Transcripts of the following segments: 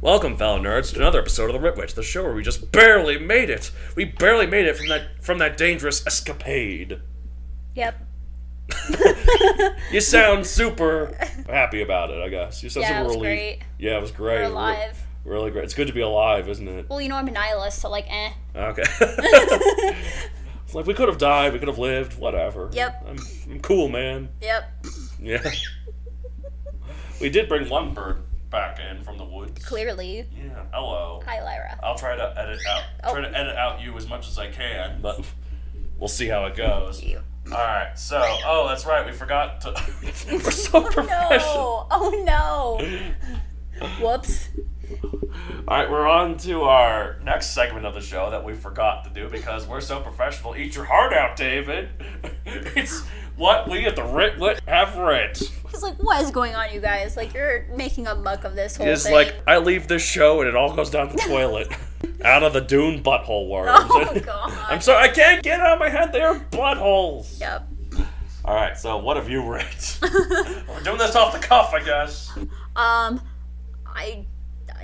Welcome, fellow nerds, to another episode of the Writ Wit, the show where we just barely made it. We barely made it from that dangerous escapade. Yep. You sound super happy about it, I guess. You sound super relieved. Great. Yeah, it was great. We're alive. Really great. It's good to be alive, isn't it? Well, you know I'm a nihilist, so like, eh. Okay. It's like we could have died, we could have lived, whatever. Yep. I'm cool, man. Yep. Yeah. We did bring one bird back in from the woods. Clearly. Yeah. Hello. Hi, Lyra. I'll try to edit out you as much as I can, but we'll see how it goes. Alright, so, that's right, we forgot to... We're so professional. Oh no! Whoops. Alright, we're on to our next segment of the show that we forgot to do because we're so professional. Eat your heart out, David. It's what we at the Writ Wit have writ. He's like, what is going on, you guys? Like, you're making a muck of this whole It's thing. like, I leave this show and it all goes down the toilet. Out of the Dune butthole worms. Oh, God. I'm sorry, I can't get out of my head, they are buttholes. Yep. Alright, so what have you writ? We're doing this off the cuff, I guess.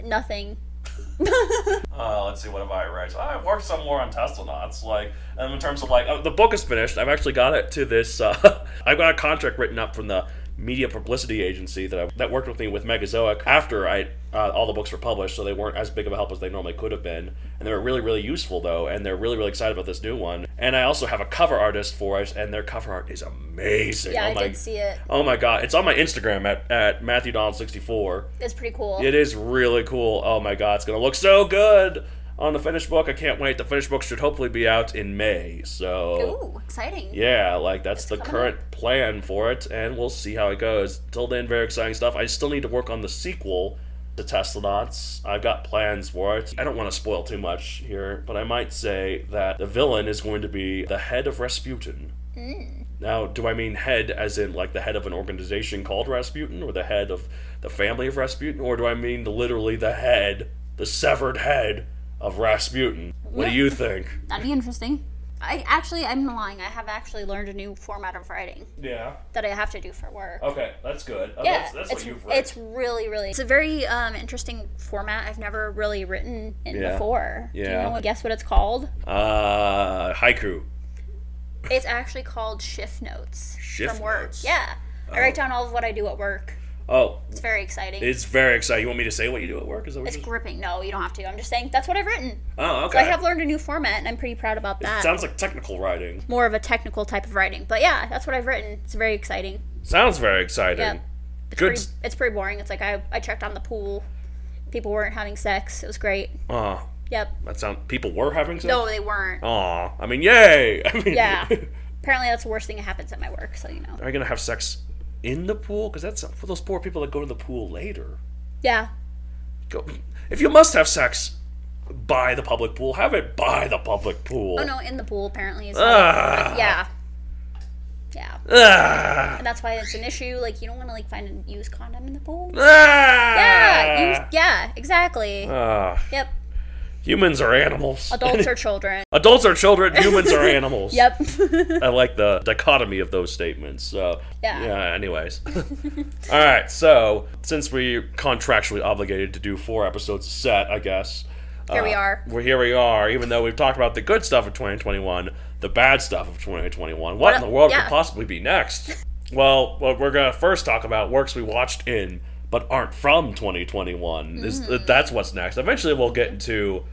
Nothing. Let's see, what have I read? I've worked some more on Teslanauts, like, in terms of, like, the book is finished. I've actually got it to this, I've got a contract written up from the media publicity agency that worked with me with Megazoic after all the books were published, so they weren't as big of a help as they normally could have been. And they were really, really useful, though, and they're really, really excited about this new one. And I also have a cover artist for it, and their cover art is amazing. Yeah, I did see it. Oh my god, it's on my Instagram at MatthewDonald64. It's pretty cool. It is really cool. Oh my god, it's gonna look so good on the finished book. I can't wait. The finished book should hopefully be out in May, so... Ooh, exciting. Yeah, like, that's the current plan for it, and we'll see how it goes. Till then, very exciting stuff. I still need to work on the sequel to Teslanauts. I've got plans for it. I don't want to spoil too much here, but I might say that the villain is going to be the head of Rasputin. Now, do I mean head as in, like, the head of an organization called Rasputin, or the head of the family of Rasputin, or do I mean literally the head, the severed head of Rasputin? What do you think? That'd be interesting. I'm lying. I have actually learned a new format of writing. Yeah. That I have to do for work. Okay, that's good. Yeah, that's what you've read. It's really, really... It's a very interesting format I've never really written in before. Yeah. Do you know guess what it's called? Haiku. It's actually called shift notes. Shift from work. notes? Yeah. I write down all of what I do at work. Oh. It's very exciting. It's very exciting. You want me to say what you do at work? Is that what it's gripping. No, you don't have to. I'm just saying that's what I've written. Oh, okay. So I have learned a new format, and I'm pretty proud about that. It sounds like technical writing. More of a technical type of writing. But yeah, that's what I've written. It's very exciting. Sounds very exciting. Yeah. It's pretty boring. It's like I checked on the pool. People weren't having sex. It was great. Yep. People were having sex? No, they weren't. Aw. I mean, yay! Yeah. Apparently that's the worst thing that happens at my work, so you know. Are you going to have sex in the pool? Because that's for those poor people that go to the pool later. Yeah. If you must have sex by the public pool, have it by the public pool. Oh no, in the pool apparently. Yeah. And that's why it's an issue. Like, you don't want to find a used condom in the pool. Yeah, exactly. Yep. Humans are animals. Adults are children. Adults are children. Humans are animals. Yep. I like the dichotomy of those statements. So yeah. Anyways, all right. So since we're contractually obligated to do 4 episodes a set, I guess here we are. Here we are. Even though we've talked about the good stuff of 2021, the bad stuff of 2021. What in the world could possibly be next? Well, what we're gonna first talk about works we watched in but aren't from 2021. That's what's next. Eventually we'll get into...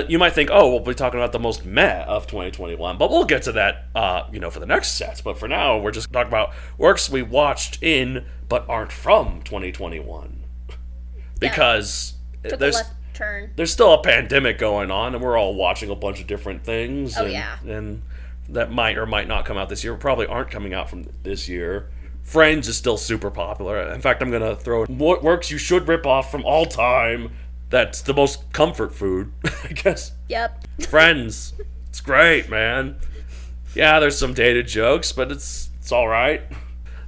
you might think, we'll be talking about the most meh of 2021, but we'll get to that, for the next sets. But for now, we're just talking about works we watched in but aren't from 2021. Because took a left turn. There's still a pandemic going on, and we're all watching a bunch of different things. Yeah. And that might or might not come out this year. Probably aren't coming out from this year. Friends is still super popular. In fact, I'm going to throw what works you should rip off from all time. That's the most comfort food, I guess. Yep. Friends. It's great, man. Yeah, there's some dated jokes, but it's all right.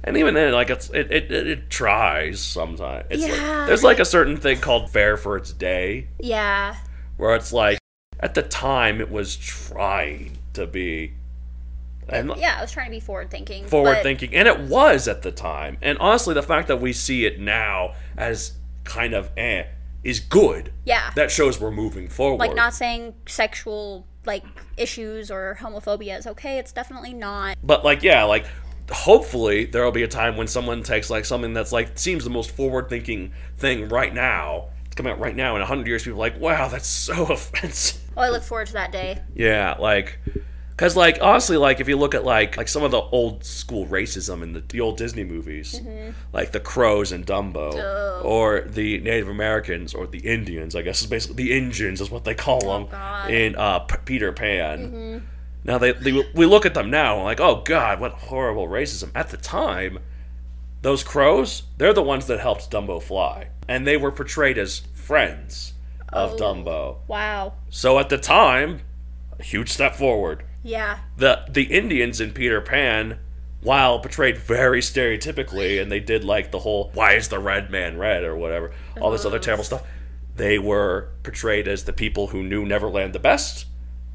And even then, it tries sometimes. There's a certain thing called fair for its day. Yeah. Where it's like, at the time, it was trying to be... And I was trying to be forward-thinking. Forward-thinking, and it was at the time. And honestly, the fact that we see it now as kind of is good. Yeah. That shows we're moving forward. Like, not saying sexual, like, issues or homophobia is okay. It's definitely not. But, like, yeah, like, hopefully there'll be a time when someone takes, like, something that's, like, seems the most forward-thinking thing right now. It's coming out right now. In 100 years, people are like, wow, that's so offensive. Oh, I look forward to that day. Yeah, like... Because, like, honestly, like, if you look at, like some of the old school racism in the old Disney movies, like the Crows and Dumbo, or the Native Americans, or the Indians, I guess is basically, the Injuns is what they call them, in Peter Pan. Now, we look at them now, and like, oh, God, what horrible racism. At the time, those crows, they're the ones that helped Dumbo fly. And they were portrayed as friends of Dumbo. Wow. So at the time, a huge step forward. Yeah. The Indians in Peter Pan, while portrayed very stereotypically, and they did like the whole why is the red man red or whatever, all this other terrible stuff, they were portrayed as the people who knew Neverland the best.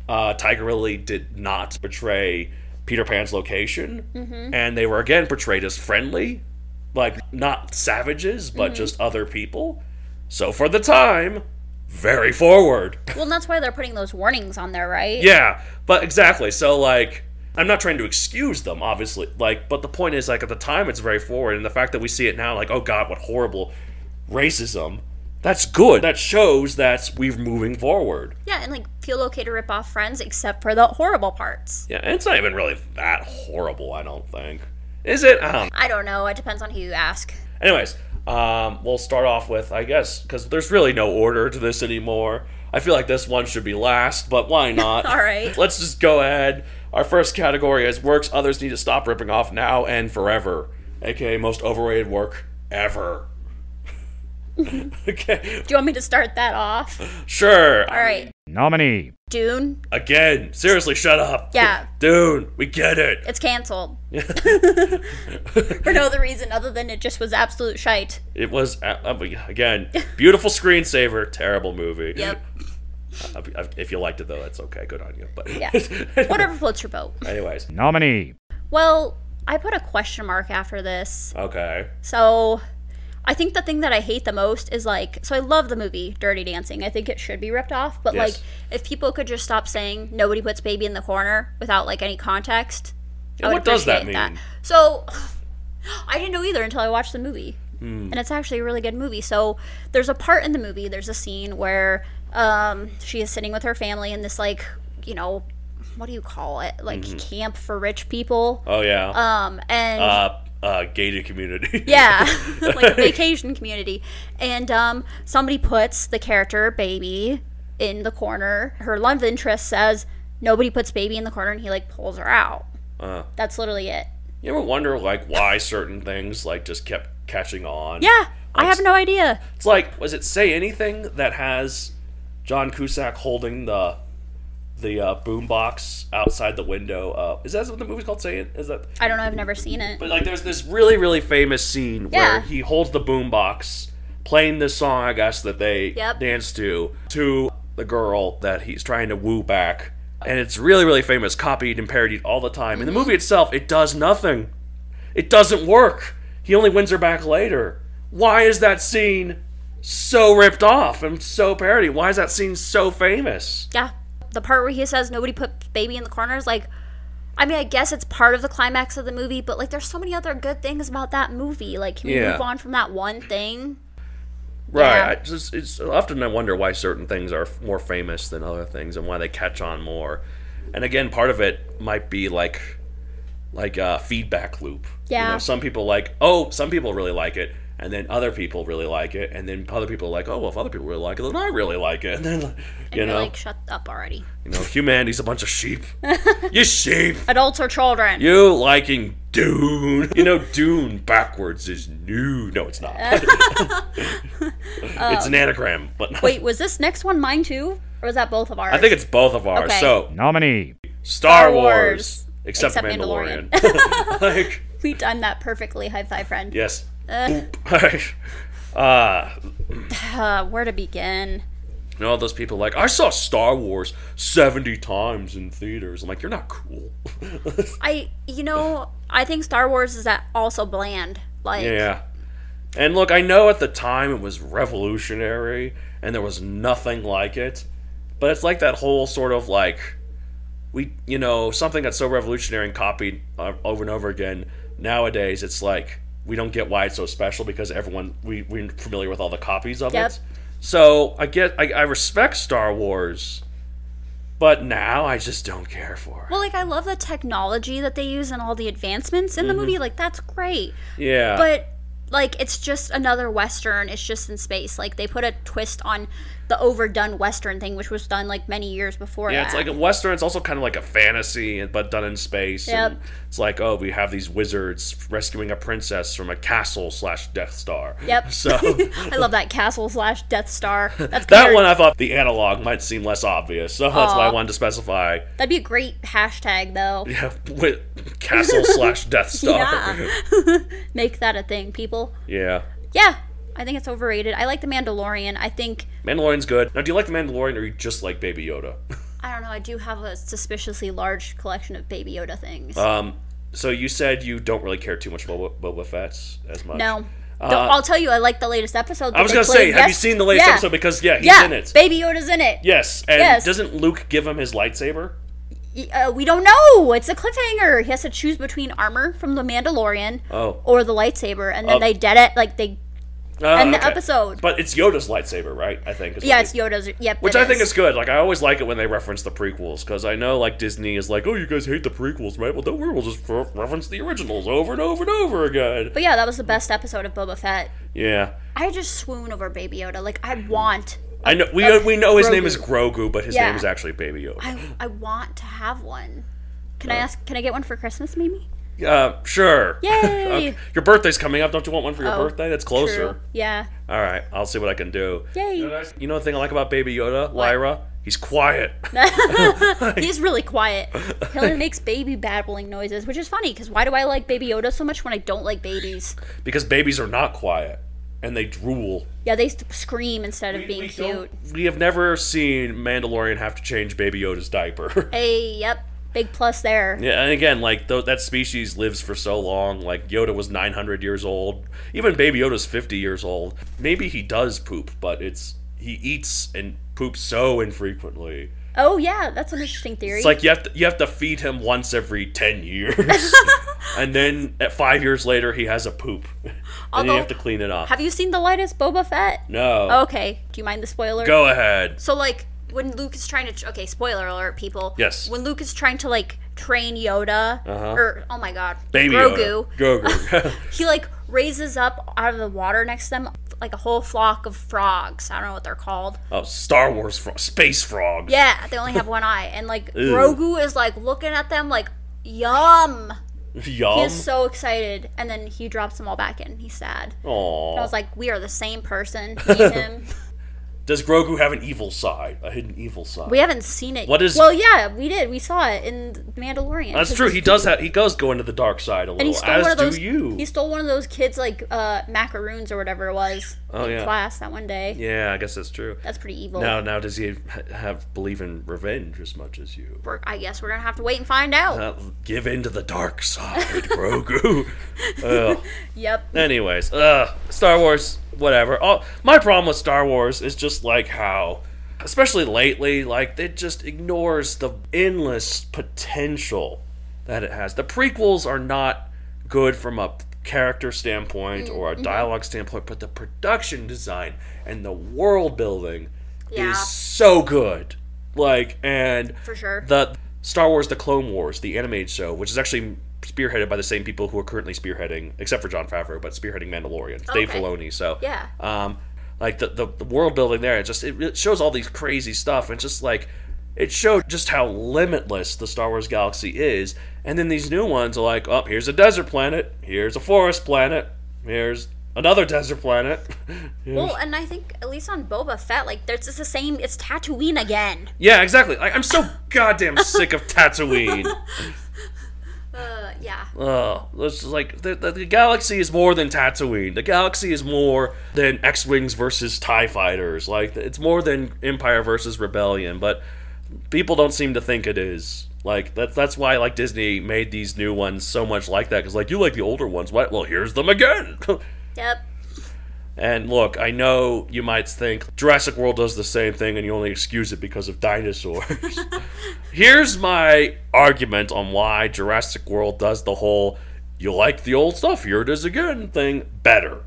Tiger Lily did not betray Peter Pan's location, and they were again portrayed as friendly, like not savages, but just other people. So for the time, very forward. Well, and that's why they're putting those warnings on there, right? Yeah, but exactly. So, like, I'm not trying to excuse them, obviously. Like, but the point is, like, at the time, it's very forward, and the fact that we see it now, like, oh God, what horrible racism. That's good. That shows that we're moving forward. Yeah, and, like, feel okay to rip off Friends, except for the horrible parts. Yeah, and it's not even really that horrible, I don't think. Is it? I don't know. It depends on who you ask. Anyways. We'll start off with, I guess, because there's really no order to this anymore. I feel like this one should be last, but why not? All right. Let's just go ahead. Our first category is works others need to stop ripping off now and forever, aka most overrated work ever. Okay. Do you want me to start that off? Sure. All right. Nominee. Dune. Again. Seriously, shut up. Yeah. Dune. We get it. It's canceled. For no other reason other than it just was absolute shite. It was, again, beautiful screensaver, terrible movie. Yep. If you liked it, though, that's okay. Good on you. But yeah. Whatever floats your boat. Anyways. Nominee. Well, I put a question mark after this. Okay. So... I think the thing that I hate the most is, like, so I love the movie Dirty Dancing. I think it should be ripped off. But, like, if people could just stop saying nobody puts baby in the corner without, like, any context. Yeah, what does that mean? That. So, I didn't know either until I watched the movie. And it's actually a really good movie. So, there's a part in the movie, there's a scene where she is sitting with her family in this, like, you know, what do you call it? Like, camp for rich people. Oh, yeah. And... gated community. Yeah, like a vacation community. And somebody puts the character baby in the corner. Her love interest says nobody puts baby in the corner, and he like pulls her out. That's literally it. You ever wonder like why certain things like just kept catching on? Yeah, like, I have no idea. It's like, was it Say Anything that has John Cusack holding the boombox outside the window? Is that what the movie's called? Say It? Is that? I don't know. I've never seen it. But like, there's this really, really famous scene where he holds the boombox, playing this song, I guess, that they dance to the girl that he's trying to woo back, and it's really, really famous, copied and parodied all the time. In the movie itself, it does nothing. It doesn't work. He only wins her back later. Why is that scene so ripped off and so parodied? Why is that scene so famous? Yeah. The part where he says nobody put baby in the corner is like, I mean, I guess it's part of the climax of the movie, but like there's so many other good things about that movie. Like, can we move on from that one thing? Right. Yeah. It's often I wonder why certain things are more famous than other things and why they catch on more. And again, part of it might be like a feedback loop. Yeah. You know, some people really like it. And then other people really like it, and then other people are like, oh, well, if other people really like it, then I really like it. And then, you're like, shut up already. You know, humanity's a bunch of sheep. You sheep. Adults or children. You liking Dune. You know, Dune backwards is new. No, it's not. It's an anagram. But wait, was this next one mine too? Or was that both of ours? I think it's both of ours. Okay. So, nominee. Star Wars. Except Mandalorian. Like, we timed that perfectly. High five, friend. Yes. Where to begin? You know, all those people like, I saw Star Wars 70 times in theaters. I'm like, you're not cool. I think Star Wars is also bland. Like, yeah. And look, I know at the time it was revolutionary, and there was nothing like it, but it's like that whole sort of like, something that's so revolutionary and copied over and over again. Nowadays, it's like, we don't get why it's so special because we're familiar with all the copies of it. So I respect Star Wars, but now I just don't care for it. Well, like, I love the technology that they use and all the advancements in the movie. Like, that's great. Yeah. But, like, it's just another Western. It's just in space. Like, they put a twist on the overdone Western thing, which was done, like, many years before that. Yeah, it's like a Western. It's also kind of like a fantasy, but done in space. Yep. And it's like, oh, we have these wizards rescuing a princess from a castle/Death Star. Yep. So I love that castle/Death Star. That's that one I thought the analog might seem less obvious, so that's why I wanted to specify. That'd be a great hashtag, though. Yeah, with castle/Death Star. Yeah. Make that a thing, people. Yeah. Yeah. I think it's overrated. I like The Mandalorian. I think Mandalorian's good. Now, do you like The Mandalorian, or you just like Baby Yoda? I don't know. I do have a suspiciously large collection of Baby Yoda things. So you said you don't really care too much about Boba Fett as much. No. I'll tell you, I like the latest episode. I was going to say, have you seen the latest episode? Because, he's in it. Baby Yoda's in it. Yes. And doesn't Luke give him his lightsaber? We don't know. It's a cliffhanger. He has to choose between armor from the Mandalorian or the lightsaber, and then they dead it. Like, they end the episode. But it's Yoda's lightsaber, right? I think. It's Yoda's. Yep. Which I think is good. Like, I always like it when they reference the prequels, because I know, like, Disney is like, oh, you guys hate the prequels, right? Well, don't worry, we'll just reference the originals over and over and over again. But yeah, that was the best episode of Boba Fett. Yeah. I just swoon over Baby Yoda. Like, I want. I know we know his name is Grogu, but his name is actually Baby Yoda. I want to have one. Can I get one for Christmas, maybe? Sure. Yay! Your birthday's coming up. Don't you want one for your birthday? That's closer. True. Yeah. All right. I'll see what I can do. Yay! You know the thing I like about Baby Yoda, Lyra? He's quiet. He's really quiet. He only makes baby babbling noises, which is funny, because why do I like Baby Yoda so much when I don't like babies? Because babies are not quiet. And they drool. Yeah, they scream instead of being cute. We have never seen Mandalorian have to change Baby Yoda's diaper. Hey, yep. Big plus there. Yeah, and again, like, that species lives for so long. Like, Yoda was 900 years old. Even Baby Yoda's 50 years old. Maybe he does poop, but he eats and poops so infrequently. Oh, yeah, that's an interesting theory. It's like you have to feed him once every 10 years. And then 5 years later, he has a poop. And you have to clean it up. Have you seen The Lightest Boba Fett? No. Okay. Do you mind the spoiler? Go ahead. So, like, when Luke is trying to... Okay, spoiler alert, people. Yes. When Luke is trying to, like, train Yoda... Or, oh my god. Baby Grogu. Grogu. He, like, raises up out of the water next to them, like, a whole flock of frogs. I don't know what they're called. Oh, Star Wars space frogs. Yeah, they only have one eye. And, like, Grogu is, like, looking at them like, yum. Yum. He is so excited, and then he drops them all back in. He's sad. Aww. And I was like, we are the same person. Me and him. Does Grogu have an evil side? A hidden evil side? We haven't seen it. What is? Well, yeah, we did. We saw it in Mandalorian. That's true. He does go into the dark side a little. And he stole one of those, you. He stole one of those kids, like, macaroons or whatever it was in class that one day. Yeah, I guess that's true. That's pretty evil. Now does he believe in revenge as much as you? I guess we're going to have to wait and find out. Give in to the dark side, Grogu. Yep. Anyways, Star Wars, whatever. My problem with Star Wars is just like how, especially lately, like, it just ignores the endless potential that it has. The prequels are not good from a character standpoint or a dialogue standpoint, but the production design and the world building is so good. Like, and for sure, the Star Wars: The Clone Wars, the animated show, which is actually spearheaded by the same people who are currently spearheading, except for Jon Favreau, but spearheading Mandalorian, Dave Filoni. So like the world building there, it shows all these crazy stuff, and just like it showed just how limitless the Star Wars galaxy is. And then these new ones are like, oh, here's a desert planet, here's a forest planet, here's another desert planet. Well, and I think, at least on Boba Fett, like, there's just the same, it's Tatooine again. Yeah, exactly. Like, I'm so goddamn sick of Tatooine. Yeah. It's like, the galaxy is more than Tatooine. The galaxy is more than X-Wings versus TIE Fighters. Like, it's more than Empire versus Rebellion, but people don't seem to think it is. Like, that's why, like, Disney made these new ones so much like that, because, like, you like the older ones. What? Well, here's them again. Yep. And look, I know you might think Jurassic World does the same thing and you only excuse it because of dinosaurs. Here's my argument on why Jurassic World does the whole "you like the old stuff, here it is again" thing better.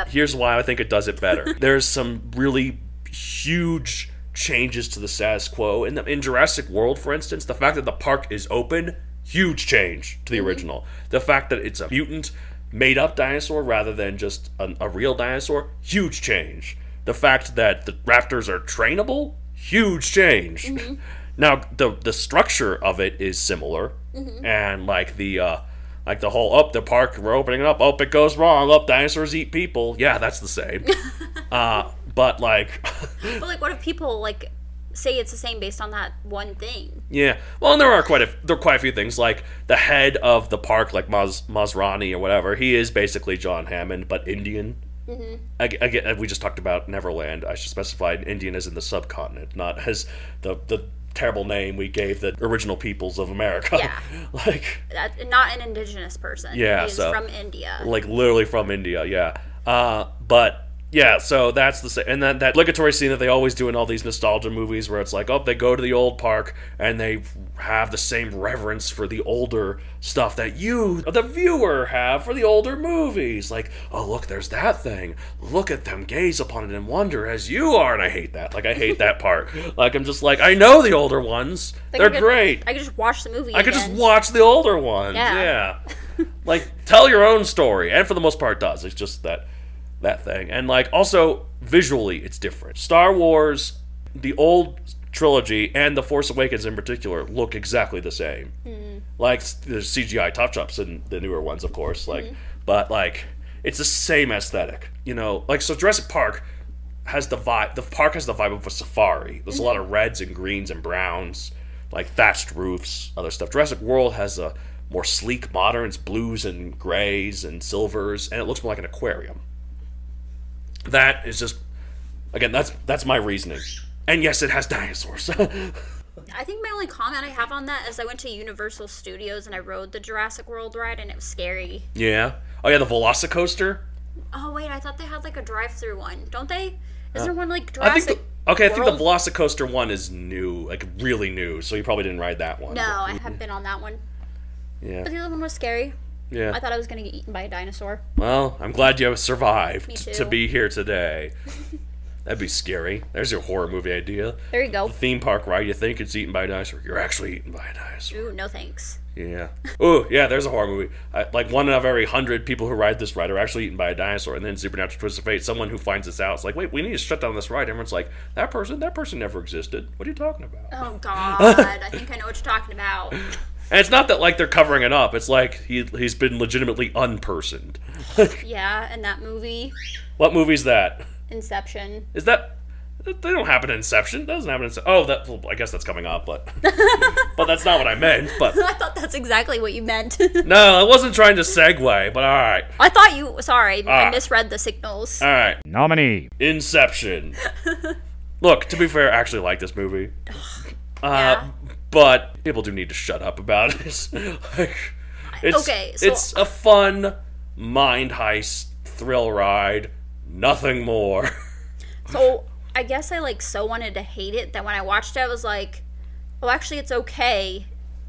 Here's why I think it does it better. There's some really huge changes to the status quo. In Jurassic World, for instance, the fact that the park is open, huge change to the original. The fact that it's a mutant made-up dinosaur rather than just a real dinosaur, huge change. The fact that the raptors are trainable, huge change. Now, the structure of it is similar, and like the whole, the park, we're opening it up, it goes wrong, dinosaurs eat people. Yeah, that's the same. But like... but like, what if people, like, say it's the same based on that one thing? Yeah, well, and there are quite a few things, like the head of the park, like Masrani or whatever, he is basically John Hammond, but Indian. Again, we just talked about Neverland. I should specify Indian as in the subcontinent, not as the terrible name we gave the original peoples of America. Yeah. Like... not an indigenous person. Yeah, He's from India. Like, literally from India, yeah. But... yeah, so that's the same. And then that obligatory scene that they always do in all these nostalgia movies where it's like, they go to the old park and they have the same reverence for the older stuff that you, the viewer, have for the older movies. Like, look, there's that thing. Look at them gaze upon it in wonder as you are. And I hate that. Like, I hate that part. Like, I'm just like, I know the older ones. They're great. I could just watch the movie I could just watch the older ones. Yeah. Like, tell your own story. And for the most part, it does. It's just that thing. And like, also visually it's different. Star Wars, the old trilogy and The Force Awakens in particular look exactly the same. Like, there's CGI touch-ups in the newer ones, of course, like, but like, it's the same aesthetic, you know. Like, so Jurassic Park has the park has the vibe of a safari. There's a lot of reds and greens and browns, like thatched roofs, other stuff. Jurassic World has a more sleek modern, it's blues and grays and silvers, and it looks more like an aquarium. That is just, again, that's my reasoning. And yes, it has dinosaurs. I think my only comment I have on that is I went to Universal Studios and I rode the Jurassic World ride and it was scary. Yeah. Oh yeah, the Velocicoaster? Oh wait, I thought they had like a drive-through one. Don't they? Is there one like Jurassic I think the Velocicoaster one is new, like really new, so you probably didn't ride that one. No, I haven't been on that one. Yeah. But the other one was scary. Yeah. I thought I was going to get eaten by a dinosaur. Well, I'm glad you survived to be here today. That'd be scary. There's your horror movie idea. There you go. The theme park ride, you think it's eaten by a dinosaur. You're actually eaten by a dinosaur. Ooh, no thanks. Yeah. Ooh, yeah, there's a horror movie. Like, 1 out of every 100 people who ride this ride are actually eaten by a dinosaur. And then Supernatural Twist of Fate, someone who finds this out, it's like, wait, we need to shut down this ride. Everyone's like, that person never existed. What are you talking about? Oh, God. I think I know what you're talking about. And it's not that, like, they're covering it up. It's like he's been legitimately unpersoned. Yeah, and that movie. What movie's that? Inception. Is that... They don't happen in Inception. That doesn't happen in Inception. Well, I guess that's coming up, but... but that's not what I meant, but... I thought that's exactly what you meant. No, I wasn't trying to segue, but alright. I thought you... Sorry, I misread the signals. Alright. Nominee. Inception. Look, to be fair, I actually like this movie. Yeah. But people do need to shut up about it. It's a fun mind heist thrill ride, nothing more. So I guess I so wanted to hate it that when I watched it I was like, oh, actually it's okay,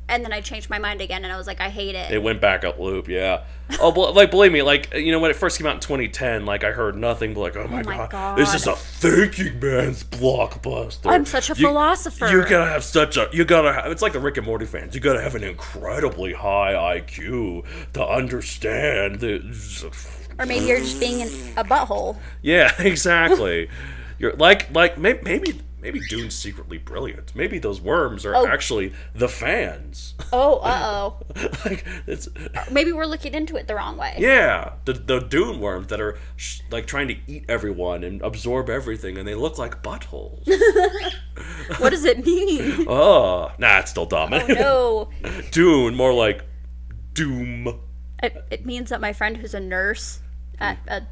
and then I changed my mind again and I was like, I hate it. It went back up loop, yeah. Oh, believe me, when it first came out in 2010, I heard nothing but oh my god, this is a thinking man's blockbuster. I'm such a philosopher. It's like the Rick and Morty fans. You gotta have an incredibly high IQ to understand or maybe you're just being a butthole. Yeah, exactly. You're maybe Dune's secretly brilliant. Maybe those worms are actually the fans. Oh, maybe we're looking into it the wrong way. Yeah, the Dune worms that are trying to eat everyone and absorb everything, and they look like buttholes. What does it mean? Oh, nah, it's still dumb. Oh no. Dune, more like doom. It means that my friend who's a nurse at a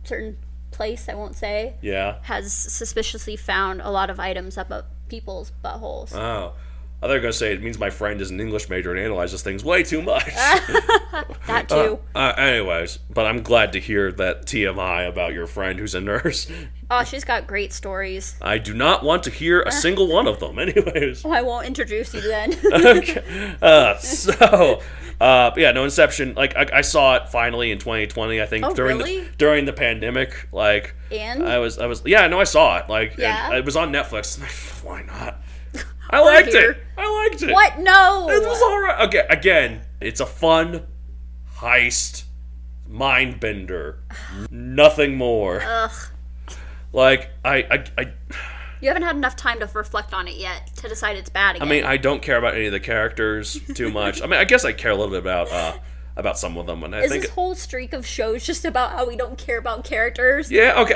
certain place, I won't say, yeah, has suspiciously found a lot of items up people's buttholes. Oh. thought you were going to say it means my friend is an English major and analyzes things way too much. That too. Anyways, but I'm glad to hear that TMI about your friend who's a nurse. Oh, she's got great stories. I do not want to hear a single one of them. Anyways. Oh, I won't introduce you then. Okay. No, Inception, like, I saw it finally in 2020, I think, during the pandemic, like, and? I saw it, like, yeah. It was on Netflix, why not? I liked it. What? No! It was alright. Okay, again, it's a fun heist, mind bender, nothing more. Ugh. Like, You haven't had enough time to reflect on it yet to decide it's bad again. I mean, I don't care about any of the characters too much. I mean, I guess I care a little bit about some of them. And I think this whole streak of shows just about how we don't care about characters? Yeah, okay.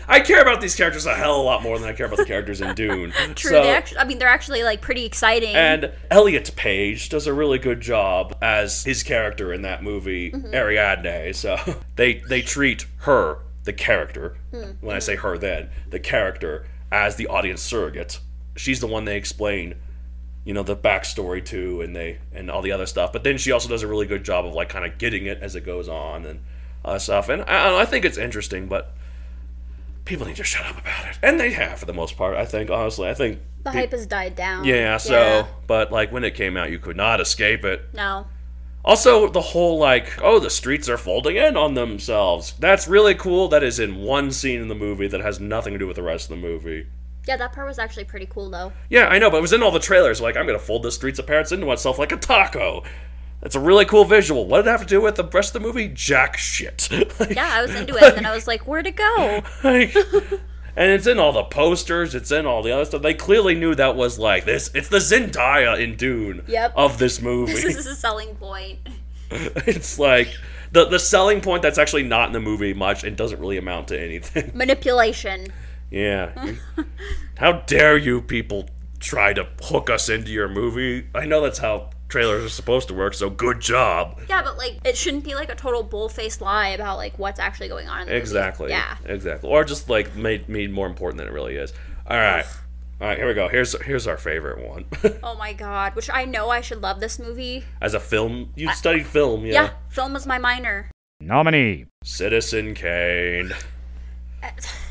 I care about these characters a hell of a lot more than I care about the characters in Dune. True. So, they're actually like pretty exciting. And Elliot Page does a really good job as his character in that movie, Ariadne. So they treat her, the character, when I say her then, the character, as the audience surrogate. She's the one they explain, the backstory to, and all the other stuff. But then she also does a really good job of like kind of getting it as it goes on and stuff. And I don't know, I think it's interesting, but people need to shut up about it. And they have for the most part, I think, honestly. I think the hype has died down. Yeah, so, but like when it came out, you could not escape it. No. Also, the whole, like, the streets are folding in on themselves. That's really cool. That is in one scene in the movie that has nothing to do with the rest of the movie. Yeah, that part was actually pretty cool, though. Yeah, I know, but it was in all the trailers. Like, I'm going to fold the streets apart into itself like a taco. That's a really cool visual. What did it have to do with the rest of the movie? Jack shit. Yeah, I was into it, and I was like, where'd it go? And it's in all the posters, it's in all the other stuff. They clearly knew that was like this. It's the Zendaya in Dune of this movie. This is a selling point. It's like the selling point that's actually not in the movie much and doesn't really amount to anything. Manipulation. Yeah. How dare you people try to hook us into your movie? I know that's how trailers are supposed to work, so good job. Yeah, but like it shouldn't be like a total bull-faced lie about like what's actually going on in the movie. Yeah. Exactly. Or just like made more important than it really is. All right, here we go. Here's our favorite one. Oh my god, which I know I should love this movie. As a film, you studied film, yeah. Yeah, film was my minor. Nominee. Citizen Kane.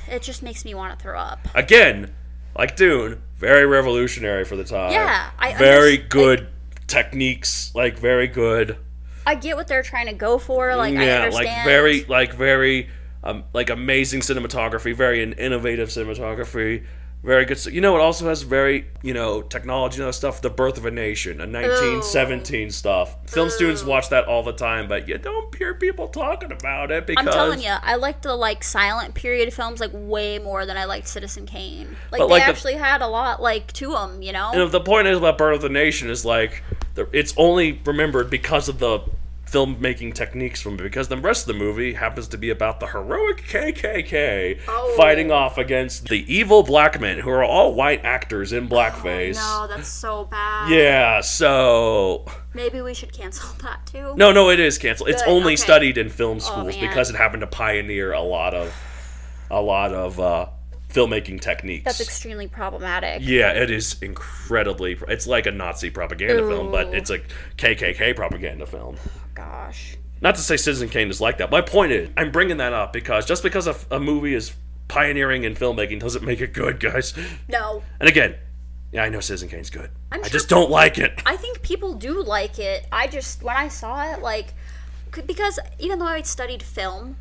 It just makes me want to throw up. Again, like Dune, very revolutionary for the time. Yeah, very good techniques, like very good. I get what they're trying to go for, like I understand. very amazing cinematography, very innovative cinematography, very good. You know, it also has very, technology and other stuff. The Birth of a Nation, a 1917 stuff. Film students watch that all the time, but you don't hear people talking about it because... I'm telling you, I liked the silent period films way more than I liked Citizen Kane. They actually had a lot to them, And the point is about Birth of the Nation is it's only remembered because of the filmmaking techniques from it, because the rest of the movie happens to be about the heroic KKK fighting off against the evil black men who are all white actors in blackface. Oh, no, that's so bad. Yeah, so... Maybe we should cancel that too. No, it is canceled. Good, it's only studied in film schools because it happened to pioneer a lot of filmmaking techniques. That's extremely problematic. Yeah, it is incredibly... It's like a Nazi propaganda film, but it's a KKK propaganda film. Gosh. Not to say Citizen Kane is like that. My point is, I'm bringing that up because just because a movie is pioneering in filmmaking doesn't make it good, guys. No. And again, yeah, I know Citizen Kane's good. I just don't like it. I think people do like it. When I saw it, because even though I studied film,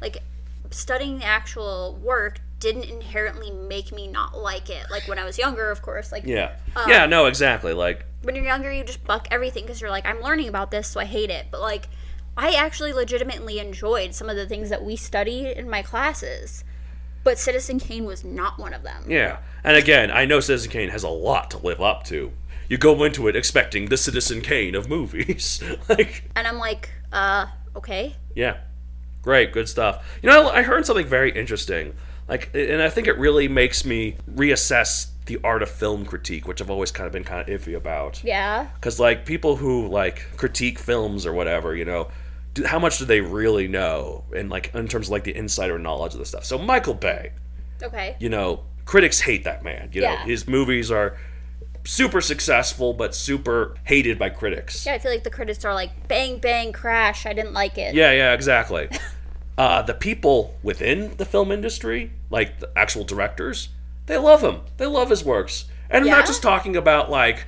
studying the actual work didn't inherently make me not like it. When I was younger, of course. No, exactly. When you're younger, you just buck everything because you're I'm learning about this, so I hate it. But I actually legitimately enjoyed some of the things that we studied in my classes. But Citizen Kane was not one of them. Yeah. And again, I know Citizen Kane has a lot to live up to. You go into it expecting the Citizen Kane of movies. And I'm okay. Yeah. Great, good stuff. I heard something very interesting. And I think it really makes me reassess the art of film critique, which I've always kind of been iffy about. Yeah. Because, people who, critique films or whatever, how much do they really know? And, in terms of, the insider knowledge of the stuff. So, Michael Bay. Okay. Critics hate that man. His movies are super successful, but super hated by critics. Yeah, I feel like the critics are like, bang, bang, crash, I didn't like it. Yeah, exactly. The people within the film industry, like the actual directors, they love him. They love his works. And I'm not just talking about, like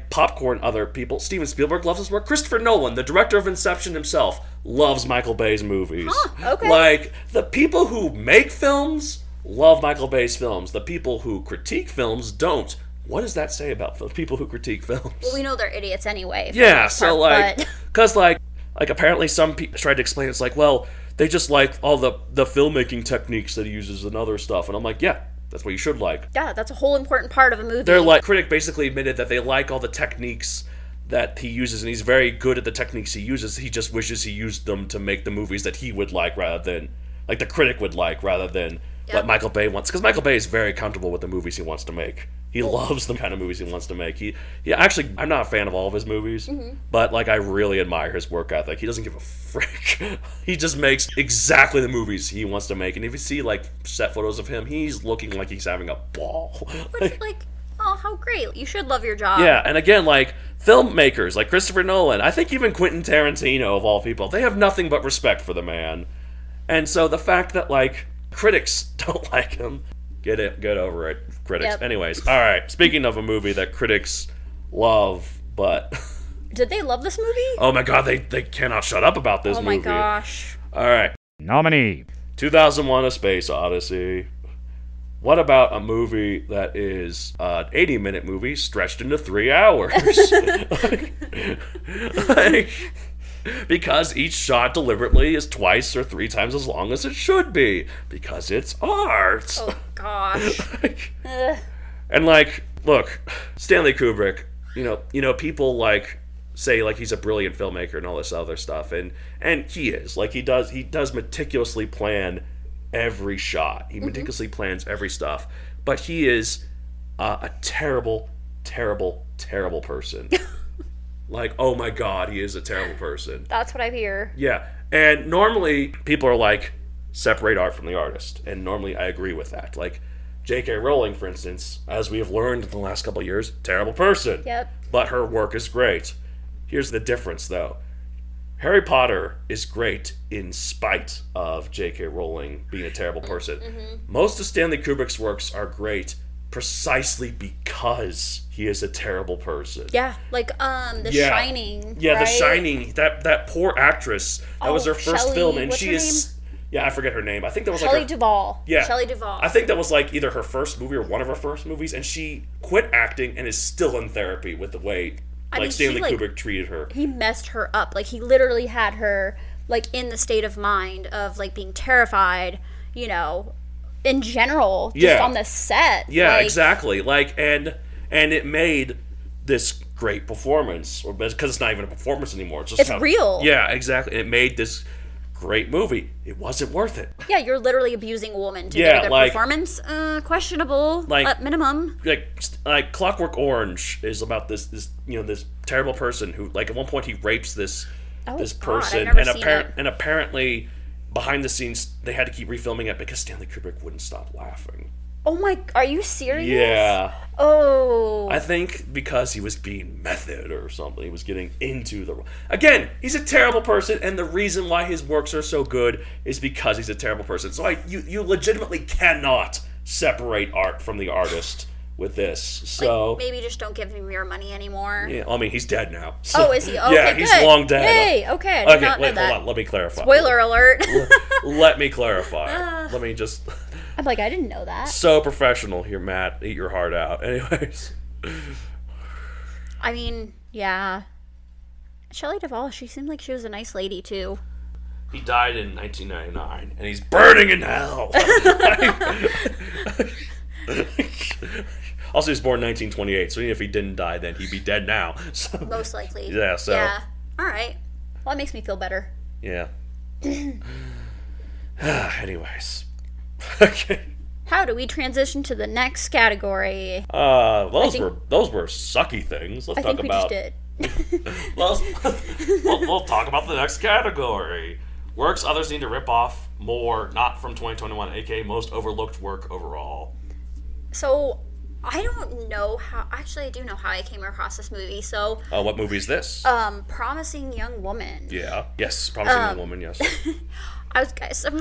popcorn other people. Steven Spielberg loves his work. Christopher Nolan, the director of Inception himself, loves Michael Bay's movies. Huh, okay. Like, the people who make films love Michael Bay's films. The people who critique films don't. What does that say about the people who critique films? Well, we know they're idiots anyway. Yeah, so, like, because, like, apparently some people tried to explain it's like, well, they just like all the filmmaking techniques that he uses and other stuff. And I'm like, yeah, that's what you should like. Yeah, that's a whole important part of a movie. They're like, critic basically admitted that they like all the techniques that he uses, and he's very good at the techniques he uses. He just wishes he used them to make the movies that he would like rather than, like the critic would like, rather than what Michael Bay wants. Because Michael Bay is very comfortable with the movies he wants to make. He loves the kind of movies he wants to make. He actually, I'm not a fan of all of his movies, but like I really admire his work ethic. He doesn't give a frick. He just makes exactly the movies he wants to make. And if you see like set photos of him, he's looking like he's having a ball. like, oh, how great. You should love your job. Yeah, and again, like filmmakers like Christopher Nolan, I think even Quentin Tarantino of all people, they have nothing but respect for the man. And so the fact that like critics don't like him, get over it, critics. Yep. Anyways, all right. Speaking of a movie that critics love, but did they love this movie? Oh my god, they cannot shut up about this movie. Oh my gosh. All right. Nominee: 2001: A Space Odyssey. What about a movie that is an 80-minute movie stretched into 3 hours? like, because each shot deliberately is twice or 3 times as long as it should be. Because it's art. Oh, gosh. And, like, look, Stanley Kubrick, you know, people, like, say, like, he's a brilliant filmmaker and all this other stuff. And he is. Like, he does meticulously plan every shot. He meticulously plans every stuff. But he is a terrible, terrible, terrible person. Like, oh my god, he is a terrible person. That's what I hear. Yeah. And normally, people are like, separate art from the artist. And normally, I agree with that. Like, J.K. Rowling, for instance, as we have learned in the last couple of years, terrible person. Yep. But her work is great. Here's the difference, though. Harry Potter is great in spite of J.K. Rowling being a terrible person. Most of Stanley Kubrick's works are great precisely because he is a terrible person. Yeah, like The Shining. Yeah, right? The Shining. That poor actress. That was her first film, and what's she her is. name? Yeah, I forget her name. I think that was Shelley like Duvall. Yeah, Shelley Duvall. I think that was like either her first movie or one of her first movies, and she quit acting and is still in therapy with the way Stanley Kubrick treated her. He messed her up. Like, he literally had her like in the state of mind of like being terrified, you know, in general, just on the set. Yeah, exactly. Like, and it made this great performance, because it's not even a performance anymore. It's real. Yeah, exactly. It made this great movie. It wasn't worth it. Yeah, you're literally abusing a woman to get a good performance. Questionable, at minimum. Like Clockwork Orange is about this terrible person who, like, at one point he rapes this person, and apparently behind the scenes they had to keep refilming it because Stanley Kubrick wouldn't stop laughing. Oh my, are you serious? Yeah. Oh. I think because he was being method or something. He was getting into the... Again, he's a terrible person, and the reason why his works are so good is because he's a terrible person. So you legitimately cannot separate art from the artist with this. So like, maybe just don't give him your money anymore. Yeah, I mean, he's dead now. So, is he? Okay, yeah, good. He's long dead. Hey, okay, I did not know that. Hold on, let me clarify. Spoiler alert. Let me clarify. Let me just... I'm like, I didn't know that. So professional here, Matt. Eat your heart out. Anyways. I mean, yeah. Shelley Duvall, she seemed like she was a nice lady, too. He died in 1999, and he's burning in hell. Also, he was born in 1928, so even if he didn't die then, he'd be dead now. So, most likely. Yeah, so. Yeah. All right. Well, that makes me feel better. Yeah. Anyways. Okay. How do we transition to the next category? Those were sucky things. Let's talk about. I think we just did. We'll talk about the next category. Works others need to rip off more, not from 2021, aka most overlooked work overall. So, I don't know how. Actually, I do know how I came across this movie. So, what movie is this? Promising Young Woman. Yeah. Yes, Promising Young Woman. Yes.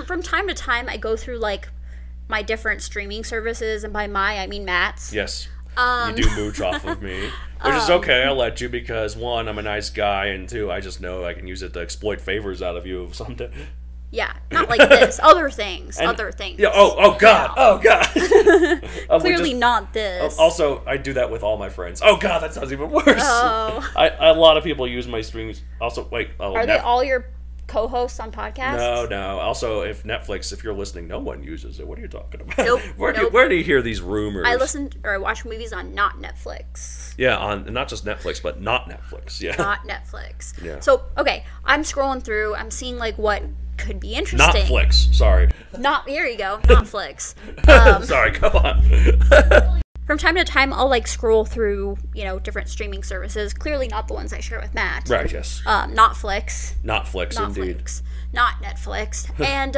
From time to time, I go through like my different streaming services, and by I mean Matt's. Yes. You do mooch off of me, which is okay. I'll let you because 1, I'm a nice guy, and 2, I just know I can use it to exploit favors out of you someday. Yeah, not like this. Other things. Other things. Yeah. Oh God. Oh God. Clearly not this. Also, I do that with all my friends. Oh God, that sounds even worse. Oh. A lot of people use my streams. Also, wait. Are they all your co-hosts on podcasts? No. Also, if you're listening, no one uses it. What are you talking about? Nope. Where do you hear these rumors? I watch movies on not Netflix. Yeah, on not just Netflix, but not Netflix. Yeah. Not Netflix. Yeah. So, okay, I'm scrolling through. I'm seeing like what could be interesting. Not Flix. Sorry. Here you go. Not Flix. Sorry. Go on. From time to time, I'll like scroll through, different streaming services. Clearly, not the ones I share with Matt. Right. Yes. Not Flix. Not Flix, indeed. Flix. Not Netflix. And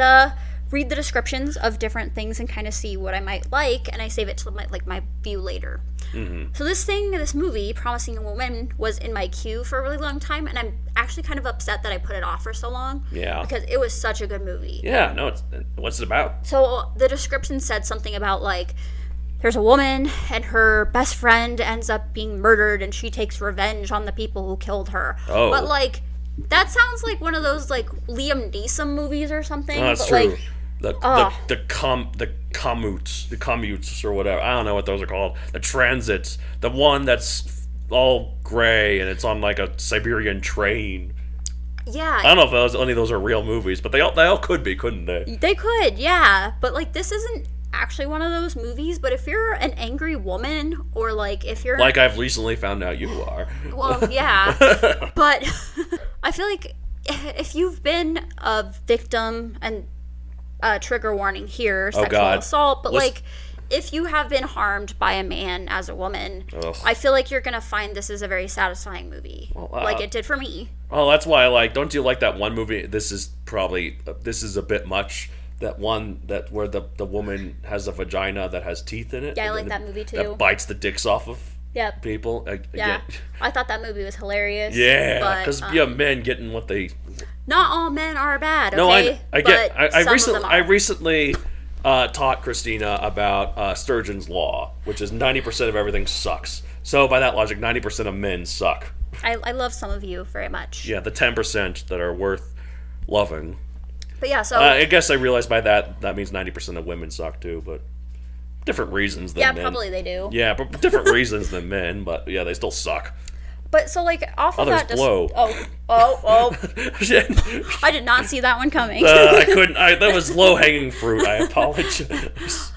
read the descriptions of different things and kind of see what I might like, and I save it to my view later. Mm-hmm. So this movie, Promising Young Woman, was in my queue for a really long time, and I'm actually kind of upset that I put it off for so long. Yeah. Because it was such a good movie. Yeah. No. What's it about? So the description said something about like, there's a woman and her best friend ends up being murdered, and she takes revenge on the people who killed her. Oh. But like, that sounds like one of those like Liam Neeson movies or something. Oh, that's but, true. Like, the commutes or whatever. I don't know what those are called. The transits. The one that's all gray and it's on like a Siberian train. Yeah. I don't know if any of those are real movies, but they all could be, couldn't they? They could, yeah. But like, this isn't actually one of those movies. But if you're an angry woman, or like if you're like I've recently found out you are. Well, yeah. But I feel like if you've been a victim, and trigger warning here, sexual assault, but like if you have been harmed by a man as a woman, I feel like you're gonna find this is a very satisfying movie, like it did for me. Oh, that's why I like. Don't you like that one movie? This is a bit much. That one where the woman has a vagina that has teeth in it. Yeah, I like that movie too. That bites the dicks off of people. Yeah, I thought that movie was hilarious. Yeah, because men getting what they. Not all men are bad. Okay? No, I get. I recently taught Christina about Sturgeon's Law, which is 90% of everything sucks. So by that logic, 90% of men suck. I love some of you very much. Yeah, the 10% that are worth loving. But yeah, so I guess I realized by that means 90% of women suck too, but different reasons than men. Yeah, probably they do. Yeah, but different reasons than men, but yeah, they still suck. But so like off of that, blow. Shit. I did not see that one coming. I couldn't. That was low hanging fruit. I apologize.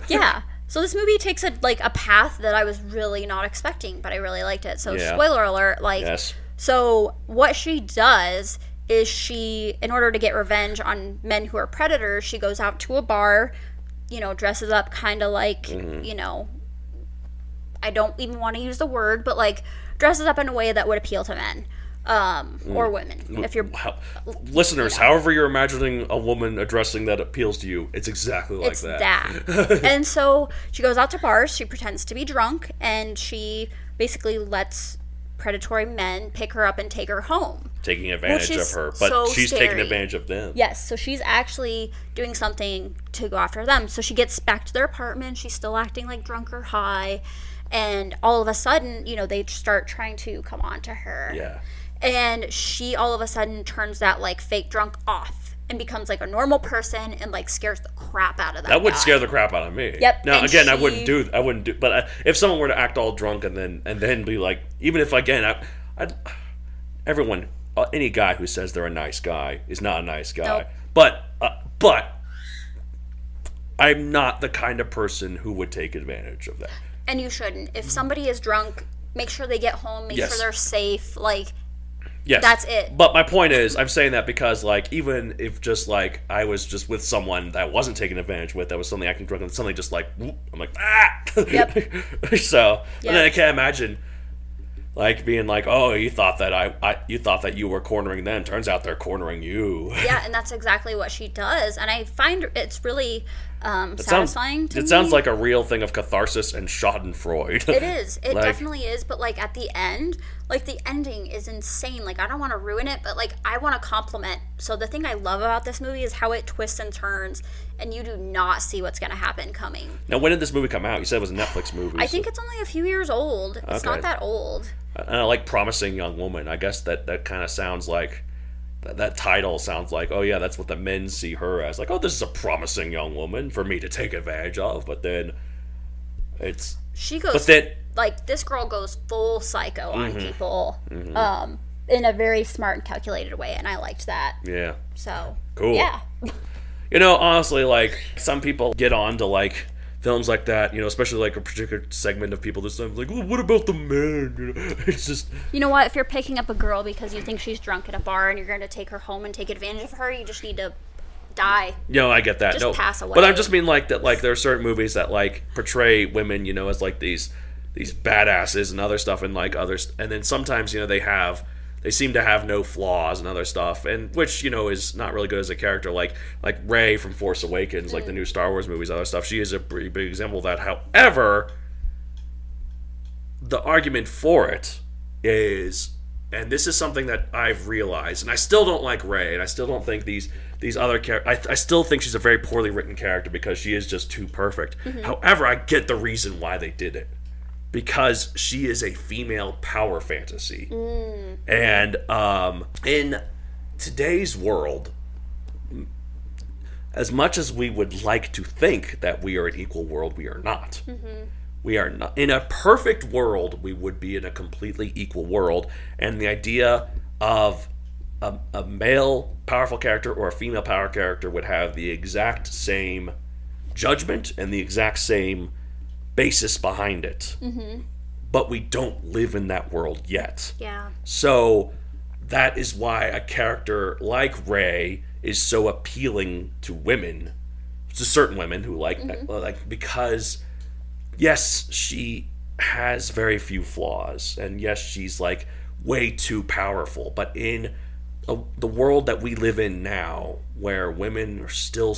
Yeah. So this movie takes a path that I was really not expecting, but I really liked it. So spoiler alert, yes. So what she does is she, in order to get revenge on men who are predators, she goes out to a bar, dresses up kind of like, I don't even want to use the word, but like dresses up in a way that would appeal to men. Or women. If you're listeners, however you're imagining a woman addressing that appeals to you, it's exactly like it's that. And so she goes out to bars, she pretends to be drunk, and she basically lets predatory men pick her up and take her home. Taking advantage of her, but she's taking advantage of them. Yes, so she's actually doing something to go after them. So she gets back to their apartment, she's still acting like drunk or high, and all of a sudden, they start trying to come on to her. Yeah. And she all of a sudden turns that like fake drunk off and becomes like a normal person and like scares the crap out of that would guy. scare the crap out of me. Yep. Now again, I wouldn't do. But if someone were to act all drunk and then be like, even if again, everyone, any guy who says they're a nice guy is not a nice guy. Nope. But I'm not the kind of person who would take advantage of that. And you shouldn't. If somebody is drunk, make sure they get home. Make sure they're safe. Like. Yes. That's it. But my point is, I'm saying that because, like, even if just, like, I was just with someone that I wasn't taking advantage with, that was suddenly acting drunk, and suddenly just, like, whoop, I'm like, ah! Yep. So, and then I can't imagine, Like being like, oh, you thought that you thought that you were cornering them. Turns out they're cornering you. Yeah, and that's exactly what she does. And I find it's really satisfying to me. It sounds like a real thing of catharsis and schadenfreude. It is. It definitely is. But like at the end, like the ending is insane. Like I don't want to ruin it, but like I want to compliment. So the thing I love about this movie is how it twists and turns, and you do not see what's going to happen coming. Now, when did this movie come out? You said it was a Netflix movie. I think it's only a few years old. It's not that old. And I like Promising Young Woman. I guess that kind of sounds like, that title sounds like, oh yeah, that's what the men see her as. Like, oh, this is a promising young woman for me to take advantage of. But then it's... She goes... But then, like, this girl goes full psycho on people in a very smart and calculated way, and I liked that. Yeah. So... Cool. Yeah. You know, honestly, like, some people get on to, like... films like that, you know, especially like a particular segment of people this time, like, well, what about the men? You know, it's just... You know what? If you're picking up a girl because you think she's drunk at a bar and you're going to take her home and take advantage of her, you just need to die. No, I get that. Just pass away. But I just mean like that. Like there are certain movies that like portray women, you know, as like these badasses and other stuff, and like others, and then sometimes, you know, they seem to have no flaws and other stuff, and which, you know, is not really good as a character. Like Rey from Force Awakens, like the new Star Wars movies, other stuff. She is a pretty big example of that. However, the argument for it is, and this is something that I've realized, and I still don't like Rey, and I still don't think these other characters. I still think she's a very poorly written character because she is just too perfect. However, I get the reason why they did it. Because she is a female power fantasy. And in today's world, as much as we would like to think that we are an equal world, we are not. We are not. In a perfect world, we would be in a completely equal world. And the idea of a male powerful character or a female power character would have the exact same judgment and the exact same basis behind it. But we don't live in that world yet. Yeah. So that is why a character like Rey is so appealing to women, to certain women who like because yes, she has very few flaws, and yes, she's like way too powerful, but in the world that we live in now, where women are still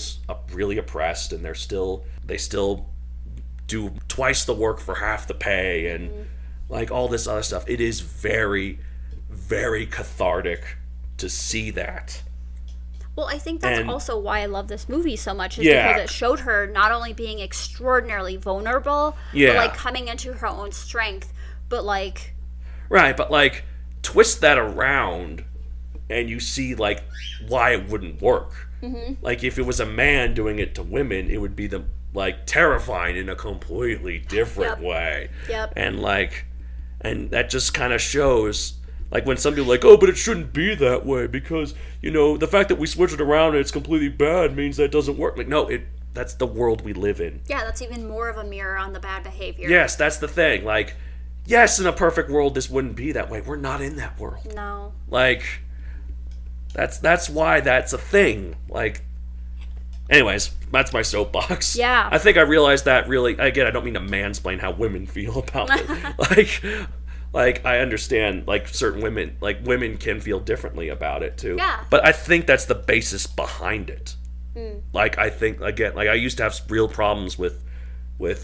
really oppressed, and they still do twice the work for half the pay, and like all this other stuff. It is very, very cathartic to see that. Well, I think that's also why I love this movie so much, is because it showed her not only being extraordinarily vulnerable, but like coming into her own strength, but like... Right, but like twist that around and you see like why it wouldn't work. Like if it was a man doing it to women, it would be like terrifying in a completely different way. And like, and that just kind of shows, like when some people are like, oh, but it shouldn't be that way because, you know, the fact that we switch it around and it's completely bad means that it doesn't work. Like, no, that's the world we live in. Yeah, that's even more of a mirror on the bad behavior. Yes, that's the thing. Like, yes, in a perfect world, this wouldn't be that way. We're not in that world. No. Like, that's why that's a thing. Like, anyways, that's my soapbox. Yeah. I think I realized that really, again, I don't mean to mansplain how women feel about it. Like, I understand, like, certain women, like, women can feel differently about it, too. Yeah. But I think that's the basis behind it. Like, I think, again, like, I used to have real problems with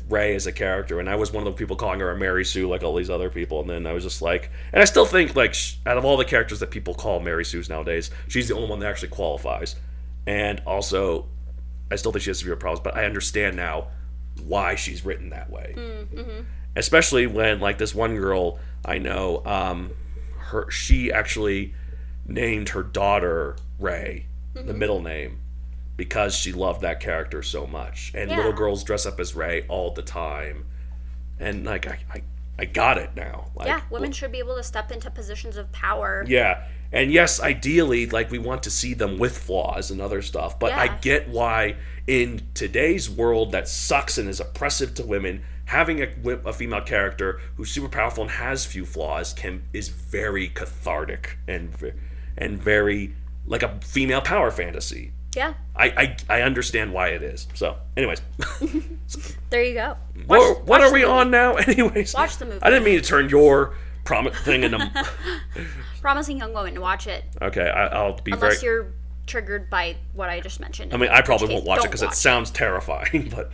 Rey as a character, and I was one of the people calling her a Mary Sue, like all these other people, and then I was just like, and I still think, like, out of all the characters that people call Mary Sues nowadays, she's the only one that actually qualifies. And also, I still think she has severe problems, but I understand now why she's written that way. Especially when, like, this one girl I know, she actually named her daughter Rey, the middle name, because she loved that character so much. And little girls dress up as Rey all the time. And, like, I got it now. Like, women should be able to step into positions of power. Yeah. And yes, ideally, like, we want to see them with flaws and other stuff. But I get why, in today's world that sucks and is oppressive to women, having a female character who's super powerful and has few flaws is very cathartic and very like a female power fantasy. Yeah. I understand why it is. So, anyways. There you go. What are we on now? Anyways. Watch the movie. I didn't mean to turn your Promising Young Woman to watch it. Okay, I'll be Unless you're triggered by what I just mentioned. I mean, I probably won't watch it because it sounds terrifying, but...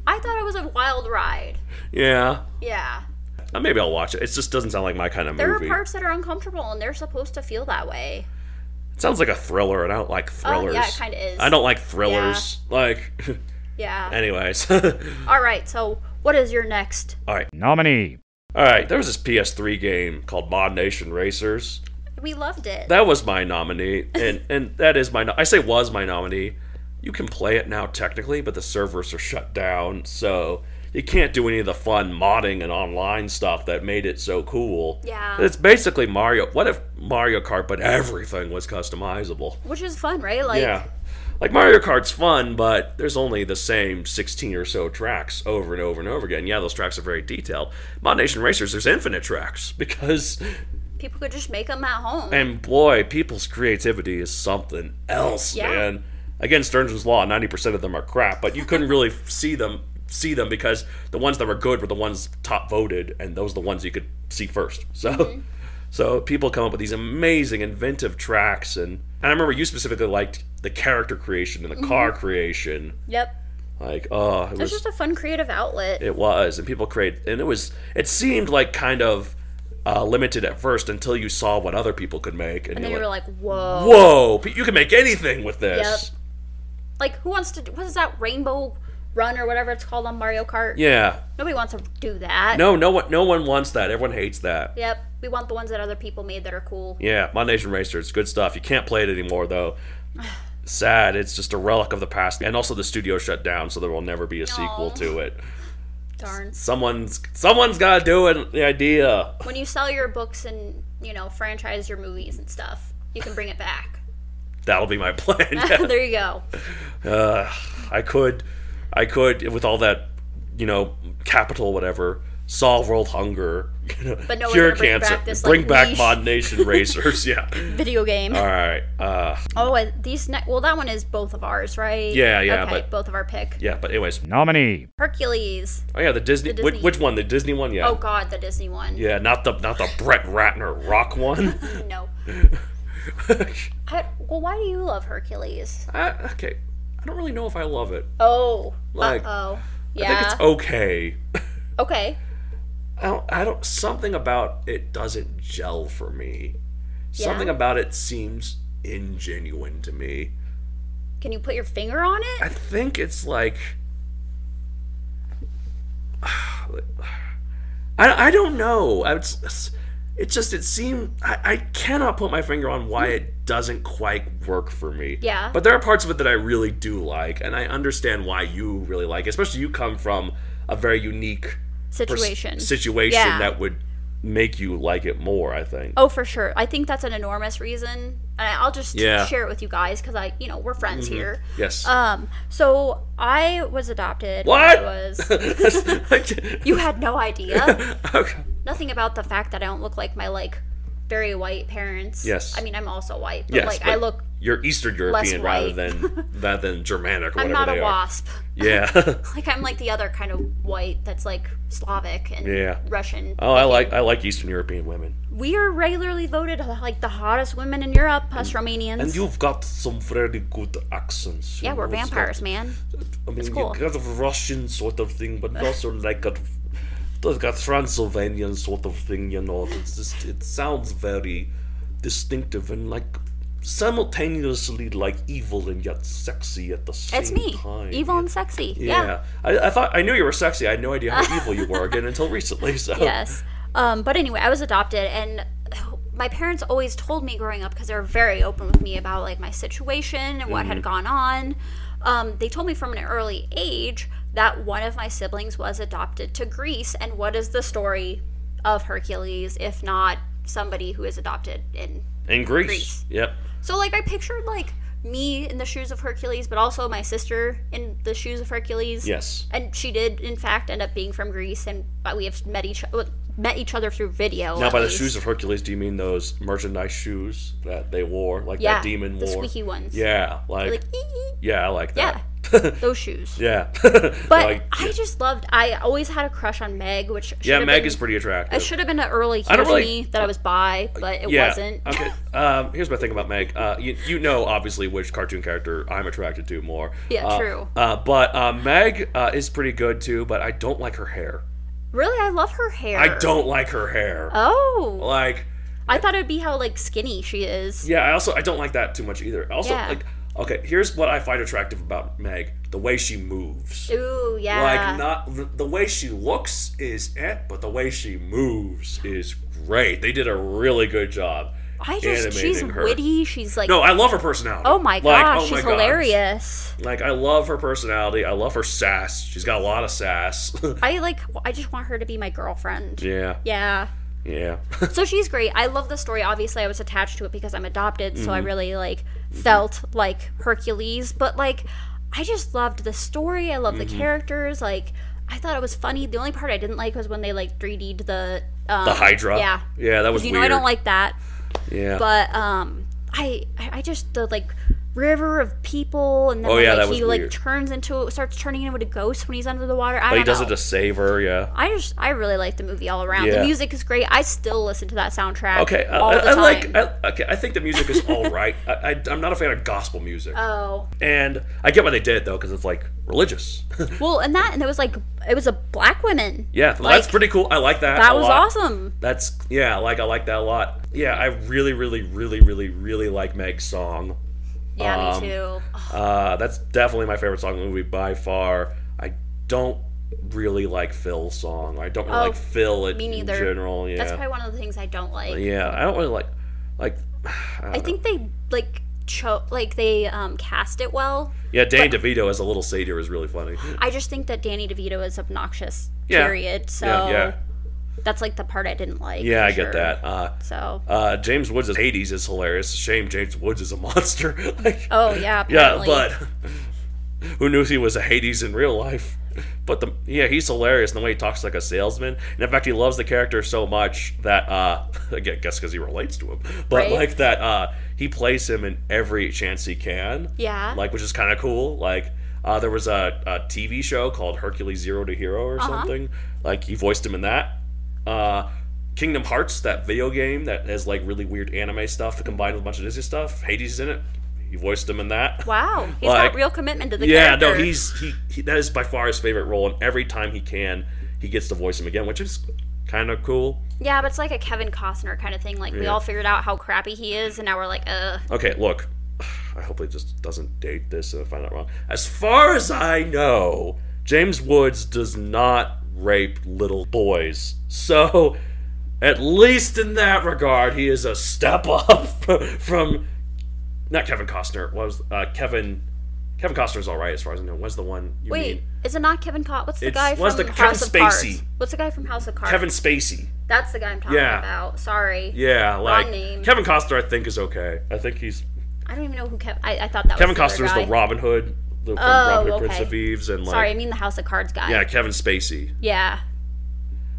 I thought it was a wild ride. Yeah. Yeah. Maybe I'll watch it. It just doesn't sound like my kind of movie. There are parts that are uncomfortable, and they're supposed to feel that way. It sounds like a thriller, and I don't like thrillers. Oh, yeah, it kind of is. I don't like thrillers. Yeah. Like... Yeah. Anyways. All right, so what is your next... All right. Nominee. All right, there was this PS3 game called ModNation Racers. We loved it. That was my nominee, and that is my... I say was my nominee. You can play it now technically, but the servers are shut down, so you can't do any of the fun modding and online stuff that made it so cool. Yeah. It's basically Mario... What if Mario Kart, but everything was customizable? Which is fun, right? Like, yeah. Like, Mario Kart's fun, but there's only the same 16 or so tracks over and over and over again. Yeah, those tracks are very detailed. ModNation Racers, there's infinite tracks, because... people could just make them at home. And boy, people's creativity is something else, man. Again, Stearns' Law, 90% of them are crap, but you couldn't really see them because the ones that were good were the ones top voted, and those are the ones you could see first. So... So people come up with these amazing, inventive tracks, and I remember you specifically liked the character creation and the car creation. Yep. Like, oh, it was just a fun creative outlet. It was, and people and it seemed like kind of limited at first until you saw what other people could make, and then you were like, whoa. Whoa, you can make anything with this. Yep. Like, who wants to, what is that, Rainbow Run or whatever it's called on Mario Kart? Yeah. Nobody wants to do that. No one wants that. Everyone hates that. Yep. We want the ones that other people made that are cool. Yeah, ModNation Racers, good stuff. You can't play it anymore, though. Sad. It's just a relic of the past. And also the studio shut down, so there will never be a sequel to it. Darn. Someone's got to do it, the idea. When you sell your books and, franchise your movies and stuff, you can bring it back. That'll be my plan. Yeah. There you go. I could, with all that, capital, whatever, solve world hunger, but no, cure we're gonna cancer, bring back niche ModNation Racers, yeah. Video game. All right. That one is both of ours, right? Yeah, okay, but both of our pick. Yeah, but anyways, nominee Hercules. Oh yeah, the Disney. Which one? The Disney one? Yeah. Oh God, the Disney one. Yeah, not the Brett Ratner rock one. No. Why do you love Hercules? Okay, I don't really know if I love it. Oh. Like, yeah. I think it's okay. Okay. I don't. Something about it doesn't gel for me. Yeah. Something about it seems ingenuine to me. Can you put your finger on it? I think it's like. I don't know. It seemed. I cannot put my finger on why it doesn't quite work for me. Yeah. But there are parts of it that I really do like, and I understand why you really like it. Especially you come from a very unique situation that would make you like it more, I think. Oh, for sure. I think that's an enormous reason. And I'll just share it with you guys because we're friends here. Yes. So I was adopted. What? You had no idea? Okay. Nothing about the fact that I don't look like my very white parents. Yes. I mean, I'm also white, but yes, I look. You're Eastern European rather than Germanic or whatever they are. I'm not a wasp. Yeah. I'm like the other kind of white that's Slavic and Russian. Oh, I like Eastern European women. We are regularly voted the hottest women in Europe, us Romanians. And you've got some very good accents. Yeah, we're vampires, man. I mean, it's cool. You got a Russian sort of thing, but also like a Transylvanian sort of thing, It's just, it sounds very distinctive and simultaneously evil and yet sexy at the same time. It's me, evil and sexy. Yeah. I knew you were sexy. I had no idea how evil you were again until recently. So yes, but anyway, I was adopted, and my parents always told me growing up, because they were very open with me about my situation and what had gone on. They told me from an early age that one of my siblings was adopted to Greece, and what is the story of Hercules if not somebody who is adopted in Greece? Yep. So I pictured me in the shoes of Hercules, but also my sister in the shoes of Hercules. Yes. And she did in fact end up being from Greece, and we have met each other through video. Now, by the shoes of Hercules, do you mean those merchandise shoes that they wore, that demon wore? The squeaky ones. Yeah, yeah, I like that. Those shoes. Yeah. But like, I always had a crush on Meg, which Meg is pretty attractive. It should have been an early hue to me that I was bi, but it wasn't. Okay. Here's my thing about Meg. You know, obviously, which cartoon character I'm attracted to more. Yeah, true. But Meg is pretty good too, but I don't like her hair. Really? I love her hair. I don't like her hair. Oh. Like... I thought it would be how, like, skinny she is. Yeah, I don't like that too much either. Also, like... Okay, here's what I find attractive about Meg. The way she moves. Ooh, yeah. Like, not... The way she looks is but the way she moves is great. They did a really good job. She's witty. She's like... No, I love her personality. Oh my gosh, she's hilarious. Like, I love her personality. I love her sass. She's got a lot of sass. I just want her to be my girlfriend. Yeah. Yeah. Yeah. So she's great. I love the story. Obviously, I was attached to it because I'm adopted, so I really, like, felt like Hercules. But, like, I just loved the story. I loved the characters. Like, I thought it was funny. The only part I didn't like was when they, like, 3D'd the Hydra. Yeah. Yeah, that was weird. I don't like that. Yeah. But, I just, the, like... river of people, and then he like starts turning into a ghost when he's under the water. But he does it to save her. Yeah. I really like the movie all around. The music is great. I still listen to that soundtrack. Okay, all the time. I think the music is all right. I'm not a fan of gospel music. Oh. And I get why they did it though, because it's like religious. Well, and it was a black women. Yeah, well, that's pretty cool. I like that. That was awesome. I like that a lot. Yeah, I really, really, really, really, really like Meg's song. Yeah, me too. That's definitely my favorite song in the movie by far. I don't really like Phil's song. I don't really like Phil in general. Yeah. That's probably one of the things I don't like. Yeah, I don't really like. I think they cast it well. Yeah, Danny DeVito as a little satyr is really funny. I just think that Danny DeVito is obnoxious. Period. So. Yeah. That's, like, the part I didn't like. Yeah, I get that. James Woods as Hades is hilarious. Shame James Woods is a monster. Like, oh, yeah, apparently. Yeah, but who knew he was a Hades in real life? But, he's hilarious in the way he talks like a salesman. And, in fact, he loves the character so much that, I guess because he relates to him. But, like, that he plays him in every chance he can. Yeah. Like, which is kind of cool. Like, there was a TV show called Hercules Zero to Hero or something. Like, he voiced him in that. Kingdom Hearts, that video game that has like really weird anime stuff combined with a bunch of Disney stuff. Hades is in it. He voiced him in that. Wow, he's got real commitment to the character. Yeah, no, he that is by far his favorite role, and every time he can, he gets to voice him again, which is kind of cool. Yeah, but it's like a Kevin Costner kind of thing. Like we all figured out how crappy he is, and now we're like, Okay, look, I hope he just doesn't date this and I find out wrong. As far as I know, James Woods does not rape little boys. So, at least in that regard, he is a step up from not Kevin Costner. Was Kevin Costner's all right as far as I know. Was the one you mean? Is it not Kevin Costner? What's the guy from House of Cards? What's the guy from House of Cards? Kevin Spacey. That's the guy I'm talking about. Sorry. Yeah, like wrong name. Kevin Costner I think is okay. I think he's I don't even know who I thought that Kevin was Costner's the Robin Hood. The Robin Hood Prince of Thieves and like sorry, I mean the House of Cards guy. Yeah, Kevin Spacey. Yeah.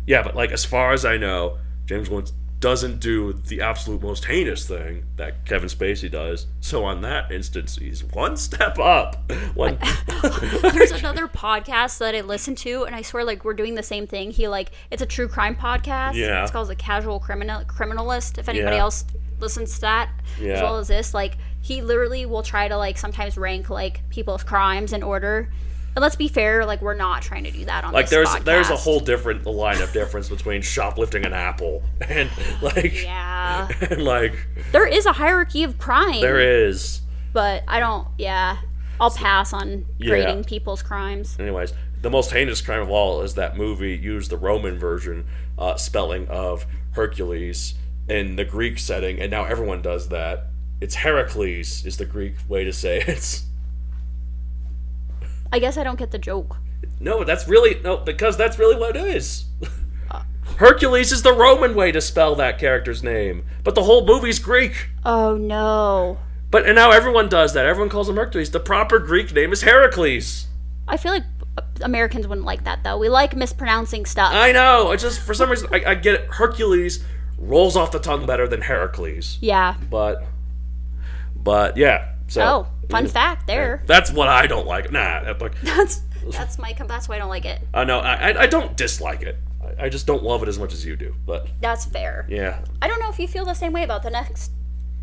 Yeah, but like as far as I know, James Woods doesn't do the absolute most heinous thing that Kevin Spacey does. So on that instance, he's one step up. There's another podcast that I listen to, and I swear, like, we're doing the same thing. It's a true crime podcast. Yeah. It's called The Casual Criminalist. If anybody else listens to that, as well as this, like, he literally will try to, like, sometimes rank, like, people's crimes in order. And let's be fair, like, we're not trying to do that on this podcast. There's a whole different line of difference between shoplifting an apple and, like... Yeah. And, like... There is a hierarchy of crime. There is. But I don't... Yeah. I'll pass on grading people's crimes. Anyways, the most heinous crime of all is that movie used the Roman version spelling of Hercules in the Greek setting, and now everyone does that. It's Heracles is the Greek way to say it. I guess I don't get the joke. No, because that's really what it is. Hercules is the Roman way to spell that character's name, but the whole movie's Greek. Oh no. And now everyone does that. Everyone calls him Hercules. The proper Greek name is Heracles. I feel like Americans wouldn't like that though. We like mispronouncing stuff. I know. It's just for some reason I get it. Hercules rolls off the tongue better than Heracles. Yeah. But yeah. So. Oh. Fun fact there. That's what I don't like. Nah. That's why I don't like it. No, I don't dislike it. I just don't love it as much as you do. But that's fair. Yeah. I don't know if you feel the same way about the next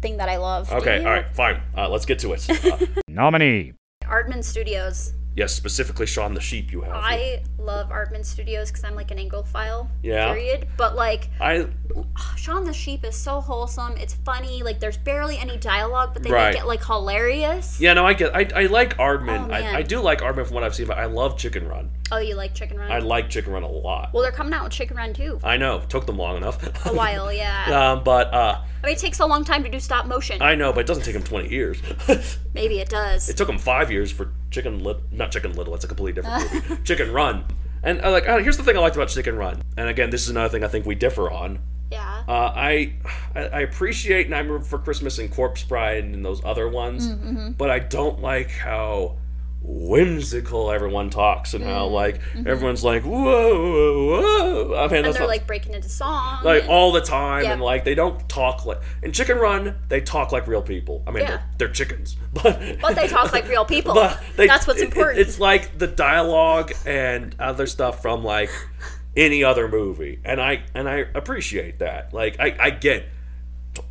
thing that I love. Okay, all right, fine. Let's get to it. Nominee. Aardman Studios. Yes, specifically Shaun the Sheep you have. I love Aardman Studios because I'm like an Anglophile, yeah. period. But like, Shaun the Sheep is so wholesome. It's funny. Like, there's barely any dialogue, but they make it like hilarious. Yeah, no, I like Aardman. Oh, I do like Aardman from what I've seen, but I love Chicken Run. Oh, you like Chicken Run? I like Chicken Run a lot. Well, they're coming out with Chicken Run too. I know. Took them long enough. A while, yeah. I mean, it takes a long time to do stop motion. I know, but it doesn't take them 20 years. Maybe it does. It took them 5 years for not Chicken Little. It's a completely different movie. Chicken Run. And here's the thing I liked about Chicken Run. And again, this is another thing I think we differ on. Yeah. I appreciate Nightmare Before Christmas and Corpse Bride and those other ones, but I don't like how whimsical everyone talks and how everyone's like whoa. I mean, and they're like breaking into song all the time, and like they don't talk like in Chicken Run. They talk like real people. I mean, they're chickens, but they talk like real people. That's what's important. It's like the dialogue and other stuff from like any other movie, and I appreciate that. Like I get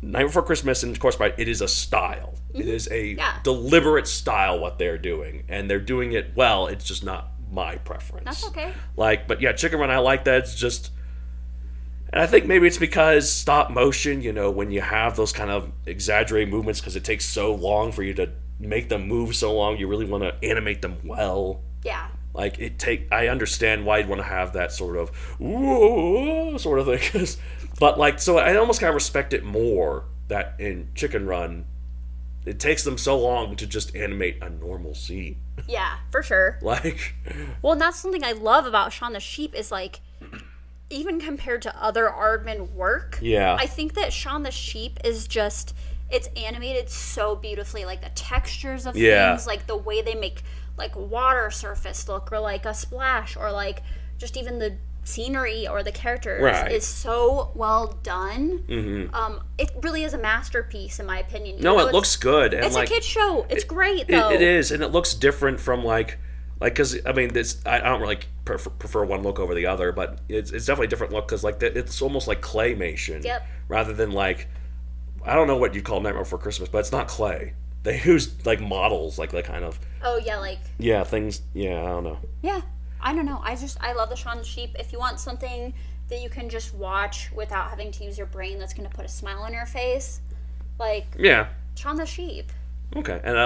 Night Before Christmas and Corpse Bride. It is a style. It is a deliberate style what they're doing, and they're doing it well. It's just not my preference. That's okay. But yeah, Chicken Run, I like that. It's just, and I think maybe it's because stop motion, when you have those kind of exaggerated movements, because it takes so long for you to make them move so long, you really want to animate them well. Yeah. I understand why you'd want to have that sort of whoa sort of thing, but so I almost kind of respect it more that in Chicken Run, it takes them so long to just animate a normal scene. Yeah, for sure. Well, and that's something I love about Shaun the Sheep is even compared to other Aardman work. Yeah. I think that Shaun the Sheep is just, it's animated so beautifully, like the textures of things, like the way they make like water surface look, or like a splash, or like just even the scenery or the characters is so well done. It really is a masterpiece in my opinion. It looks good. And it's a kid's show. It's great though. It is, and it looks different from because I mean, I don't really prefer one look over the other, but it's definitely a different look because it's almost like claymation. Yep. Rather than I don't know what you'd call Nightmare Before Christmas, but it's not clay. They use models, kind of. Oh yeah, things. Yeah, I don't know. Yeah. I don't know. I love the Shaun the Sheep. If you want something that you can just watch without having to use your brain that's going to put a smile on your face, Shaun the Sheep. Okay, and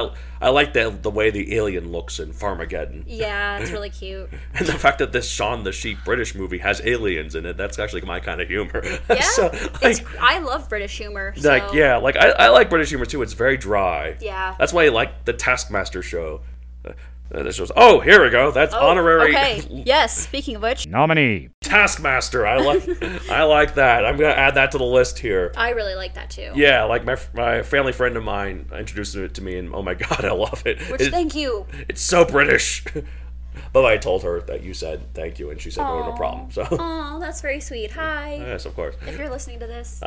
I like the way the alien looks in Farmageddon. Yeah, it's really cute. And the fact that this Shaun the Sheep British movie has aliens in it, that's actually my kind of humor. Yeah, so, I love British humor. So. I like British humor too. It's very dry. Yeah. That's why I like the Taskmaster show. This was, here we go. That's honorary. Okay. Yes. Speaking of which, nominee Taskmaster. I like that. I'm gonna add that to the list here. I really like that too. Yeah, my family friend of mine introduced it to me, and oh my god, I love it. Thank you. It's so British. But I told her that you said thank you, and she said no problem. So. Oh, that's very sweet. Hi. Yes, of course. If you're listening to this.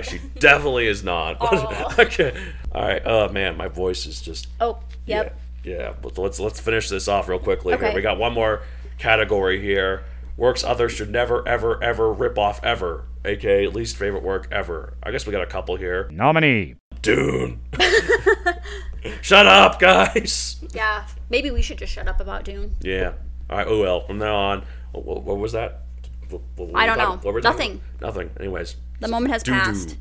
She definitely is not. But, okay. All right. Oh man, my voice is just. Oh. Yep. Yeah, but let's finish this off real quickly. Okay. Here. We got one more category here. Works others should never, ever, ever rip off ever, aka least favorite work ever. I guess we got a couple here. Nominee. Dune. Shut up, guys. Yeah, maybe we should just shut up about Dune. Yeah. All right. Oh well. From now on, what was that? I don't know. Nothing. Nothing. Anyways. The moment has passed.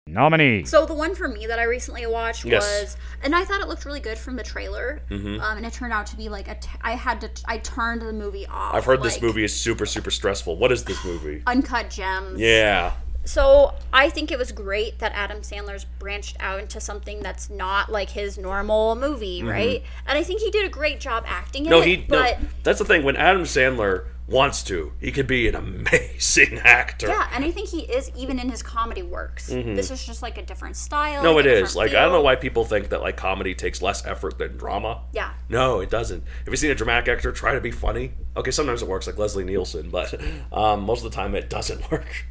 Nominee. So the one for me that I recently watched was, and I thought it looked really good from the trailer, and it turned out to be I turned the movie off. I've heard this movie is super, super stressful. What is this movie? Uncut Gems. Yeah. So I think it was great that Adam Sandler's branched out into something that's not like his normal movie, right? And I think he did a great job acting in it. No, that's the thing. When Adam Sandler wants to, he could be an amazing actor. Yeah, and I think he is even in his comedy works. This is just like a different style. No, it is. I don't know why people think that comedy takes less effort than drama. Yeah. No, it doesn't. Have you seen a dramatic actor try to be funny? Okay, sometimes it works, like Leslie Nielsen, but most of the time it doesn't work.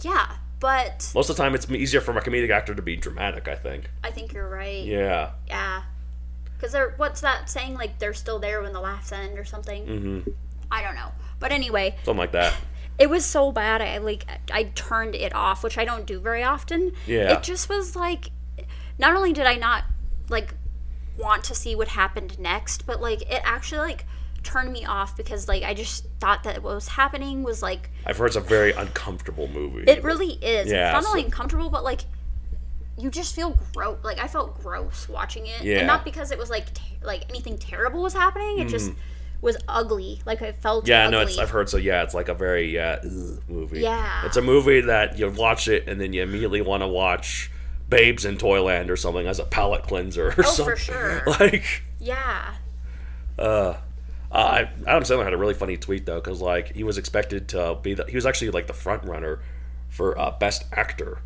Yeah. but... Most of the time, it's easier for a comedic actor to be dramatic, I think. I think you're right. Yeah. Yeah. Because what's that saying? Like, they're still there when the laughs end or something? Mm-hmm. I don't know. But anyway. Something like that. It was so bad, I turned it off, which I don't do very often. Yeah. It just was like, not only did I not, like, want to see what happened next, but, like, it actually, like, turned me off because, like, I just thought that what was happening was, like... I've heard it's a very uncomfortable movie. It really is. Yeah, it's not only uncomfortable, but, like, you just feel gross. Like, I felt gross watching it. Yeah. And not because it was, like, anything terrible was happening. It just... was ugly. Like, I felt ugly. I've heard so. Yeah, it's like a very movie. Yeah, it's a movie that you watch it and then you immediately want to watch Babes in Toyland or something as a palate cleanser or something. For sure. Like, yeah. Adam Sandler had a really funny tweet though, because like he was expected to be he was actually like the front runner for Best Actor.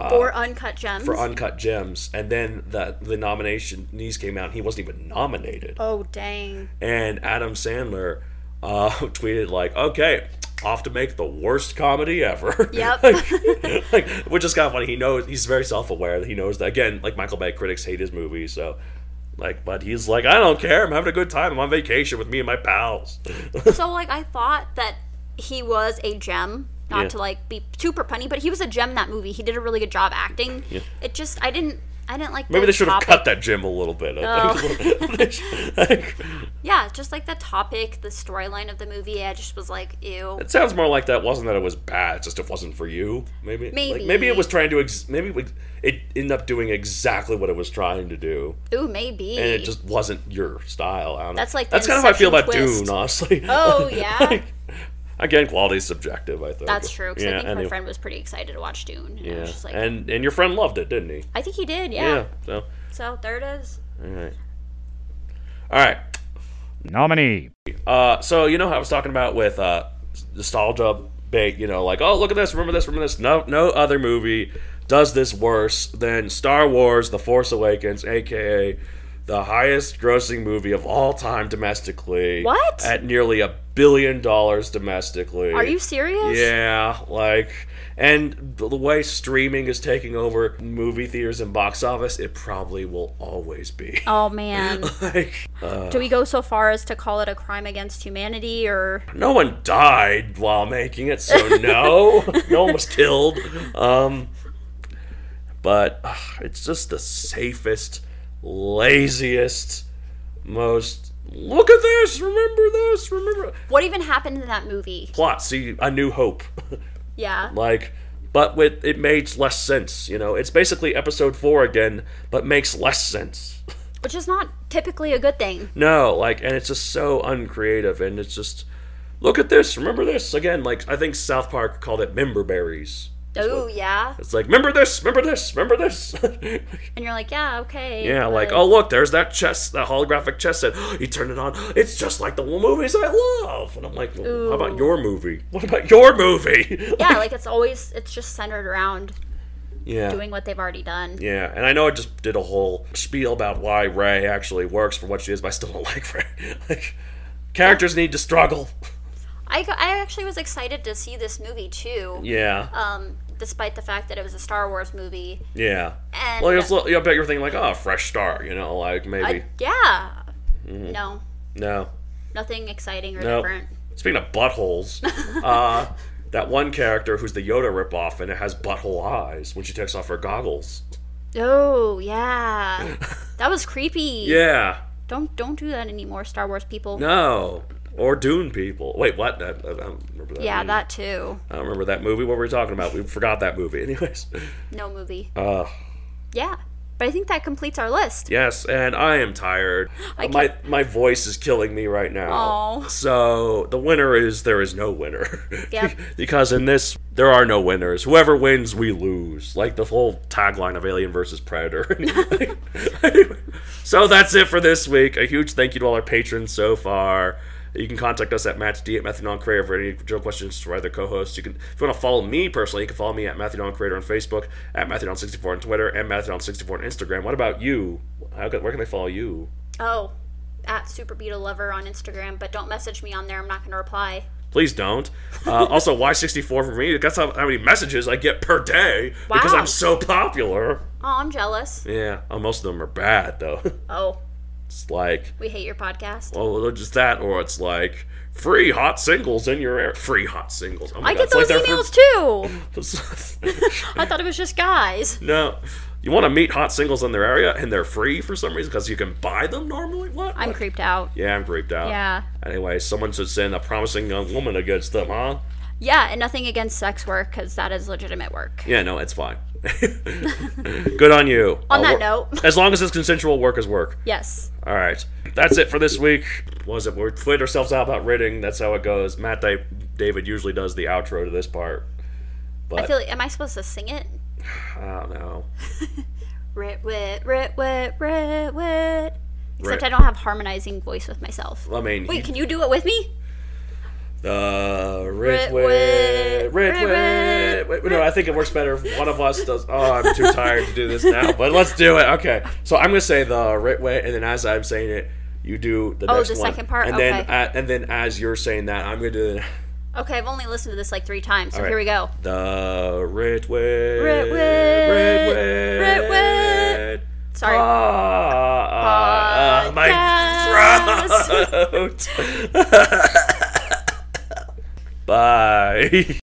For Uncut Gems. For Uncut Gems. And then the nominations came out and he wasn't even nominated. Oh, dang. And Adam Sandler tweeted, like, okay, off to make the worst comedy ever. Yep. Which is kind of funny. He knows, he's very self-aware that he knows that, again, like Michael Bay, critics hate his movies, so... Like, but he's like, I don't care. I'm having a good time. I'm on vacation with me and my pals. So, like, I thought that he was a gem. Not to, like, be super punny, but he was a gem in that movie. He did a really good job acting. Yeah. It just, I didn't like maybe they should have cut that gem a little bit. Yeah, just like the topic, the storyline of the movie, I just was like, ew. It sounds more like that wasn't that it was bad, just it wasn't for you, maybe. Like, maybe it was trying to, it ended up doing exactly what it was trying to do. Ooh, maybe. And it just wasn't your style. I don't know. That's like that's kind of how I feel about Dune, honestly. Oh, yeah? Again, quality is subjective, I think. That's true, because I think my friend was pretty excited to watch Dune. And I was just like, and your friend loved it, didn't he? I think he did, yeah. So there it is. All right. Nominee. So, you know how I was talking about with nostalgia bait, you know, like, oh, look at this, remember this, remember this. No other movie does this worse than Star Wars The Force Awakens, a.k.a. the highest grossing movie of all time domestically. What? At nearly $1 billion domestically. Are you serious? Yeah, like, and the way streaming is taking over movie theaters and box office, it probably will always be. Oh, man. Like, do we go so far as to call it a crime against humanity, or? No one died while making it, so no. No one was killed. But it's just the safest, laziest, most, look at this, remember. What even happened in that movie? Plot, see, A New Hope. Yeah. Like, but it makes less sense, you know? It's basically episode 4 again, but makes less sense. Which is not typically a good thing. No, like, and it's just so uncreative, and it's just, look at this, remember this. Again, like, I think South Park called it Memberberries. Oh, yeah. It's like, remember this. And you're like, yeah, okay. Yeah, like, oh, look, there's that chess, that holographic chess set. You turn it on, it's just like the movies I love. And I'm like, well, how about your movie? What about your movie? Yeah, like, it's just centered around doing what they've already done. Yeah, and I know I just did a whole spiel about why Rey actually works for what she is, but I still don't like Rey. Like, characters need to struggle. I actually was excited to see this movie, too. Yeah. Despite the fact that it was a Star Wars movie. Yeah. And well, I bet you're thinking, like, oh, fresh start, you know, like, maybe. Yeah. Mm-hmm. No. Nothing exciting or different. Speaking of buttholes, that one character who's the Yoda ripoff, and it has butthole eyes when she takes off her goggles. Oh, yeah. That was creepy. Yeah. Don't do that anymore, Star Wars people. No. Or Dune people. Wait, what? I don't remember that. Yeah, movie. that too. I don't remember that movie. What were we talking about? We forgot that movie. Anyways. No movie. Yeah. But I think that completes our list. Yes, and I am tired. My voice is killing me right now. Oh. So the winner is there is no winner. Yep. Because in this, there are no winners. Whoever wins, we lose. Like the whole tagline of Alien vs. Predator. Anyway, so that's it for this week. A huge thank you to all our patrons so far. You can contact us at MattD@MatthewNonCreator for any joke questions for either co-hosts. If you want to follow me personally, you can follow me at MatthewNonCreator on Facebook, at MatthewNon64 on Twitter, and MatthewNon64 on Instagram. What about you? Where can they follow you? Oh, at SuperBeetleLover on Instagram, but don't message me on there. I'm not going to reply. Please don't. Also, why 64 for me? That's how many messages I get per day because I'm so popular. Oh, I'm jealous. Yeah, most of them are bad, though. Oh. It's like... We hate your podcast. Well, just that, or it's like... Free hot singles in your area. Free hot singles. Oh my I God, get those emails too. I thought it was just guys. No. You want to meet hot singles in their area, and they're free for some reason because you can buy them normally? What? I'm creeped out. Yeah, I'm creeped out. Yeah. Anyway, someone should send a promising young woman against them, huh? Yeah, and nothing against sex work because that is legitimate work. Yeah, no, it's fine. Good on you. On that note. As long as it's consensual, work is work. Yes. All right. That's it for this week. What was it? We played ourselves out about writing. That's how it goes. David usually does the outro to this part. But I feel like, am I supposed to sing it? I don't know. Writ wit, writ wit, writ wit. Except I don't have harmonizing voice with myself. I mean... Wait, can you do it with me? The Writ Wit Wit. No, I think it works better if one of us does. Oh, I'm too tired to do this now, but let's do it. Okay, so I'm gonna say the Writ Wit, and then as I'm saying it, you do the next one. Oh, the second part. And okay. then as you're saying that, I'm gonna do the. Okay, I've only listened to this like 3 times, so right. Here we go. The Writ Wit. Writ Wit. Writ Wit. Writ Wit. Sorry. My throat. Bye.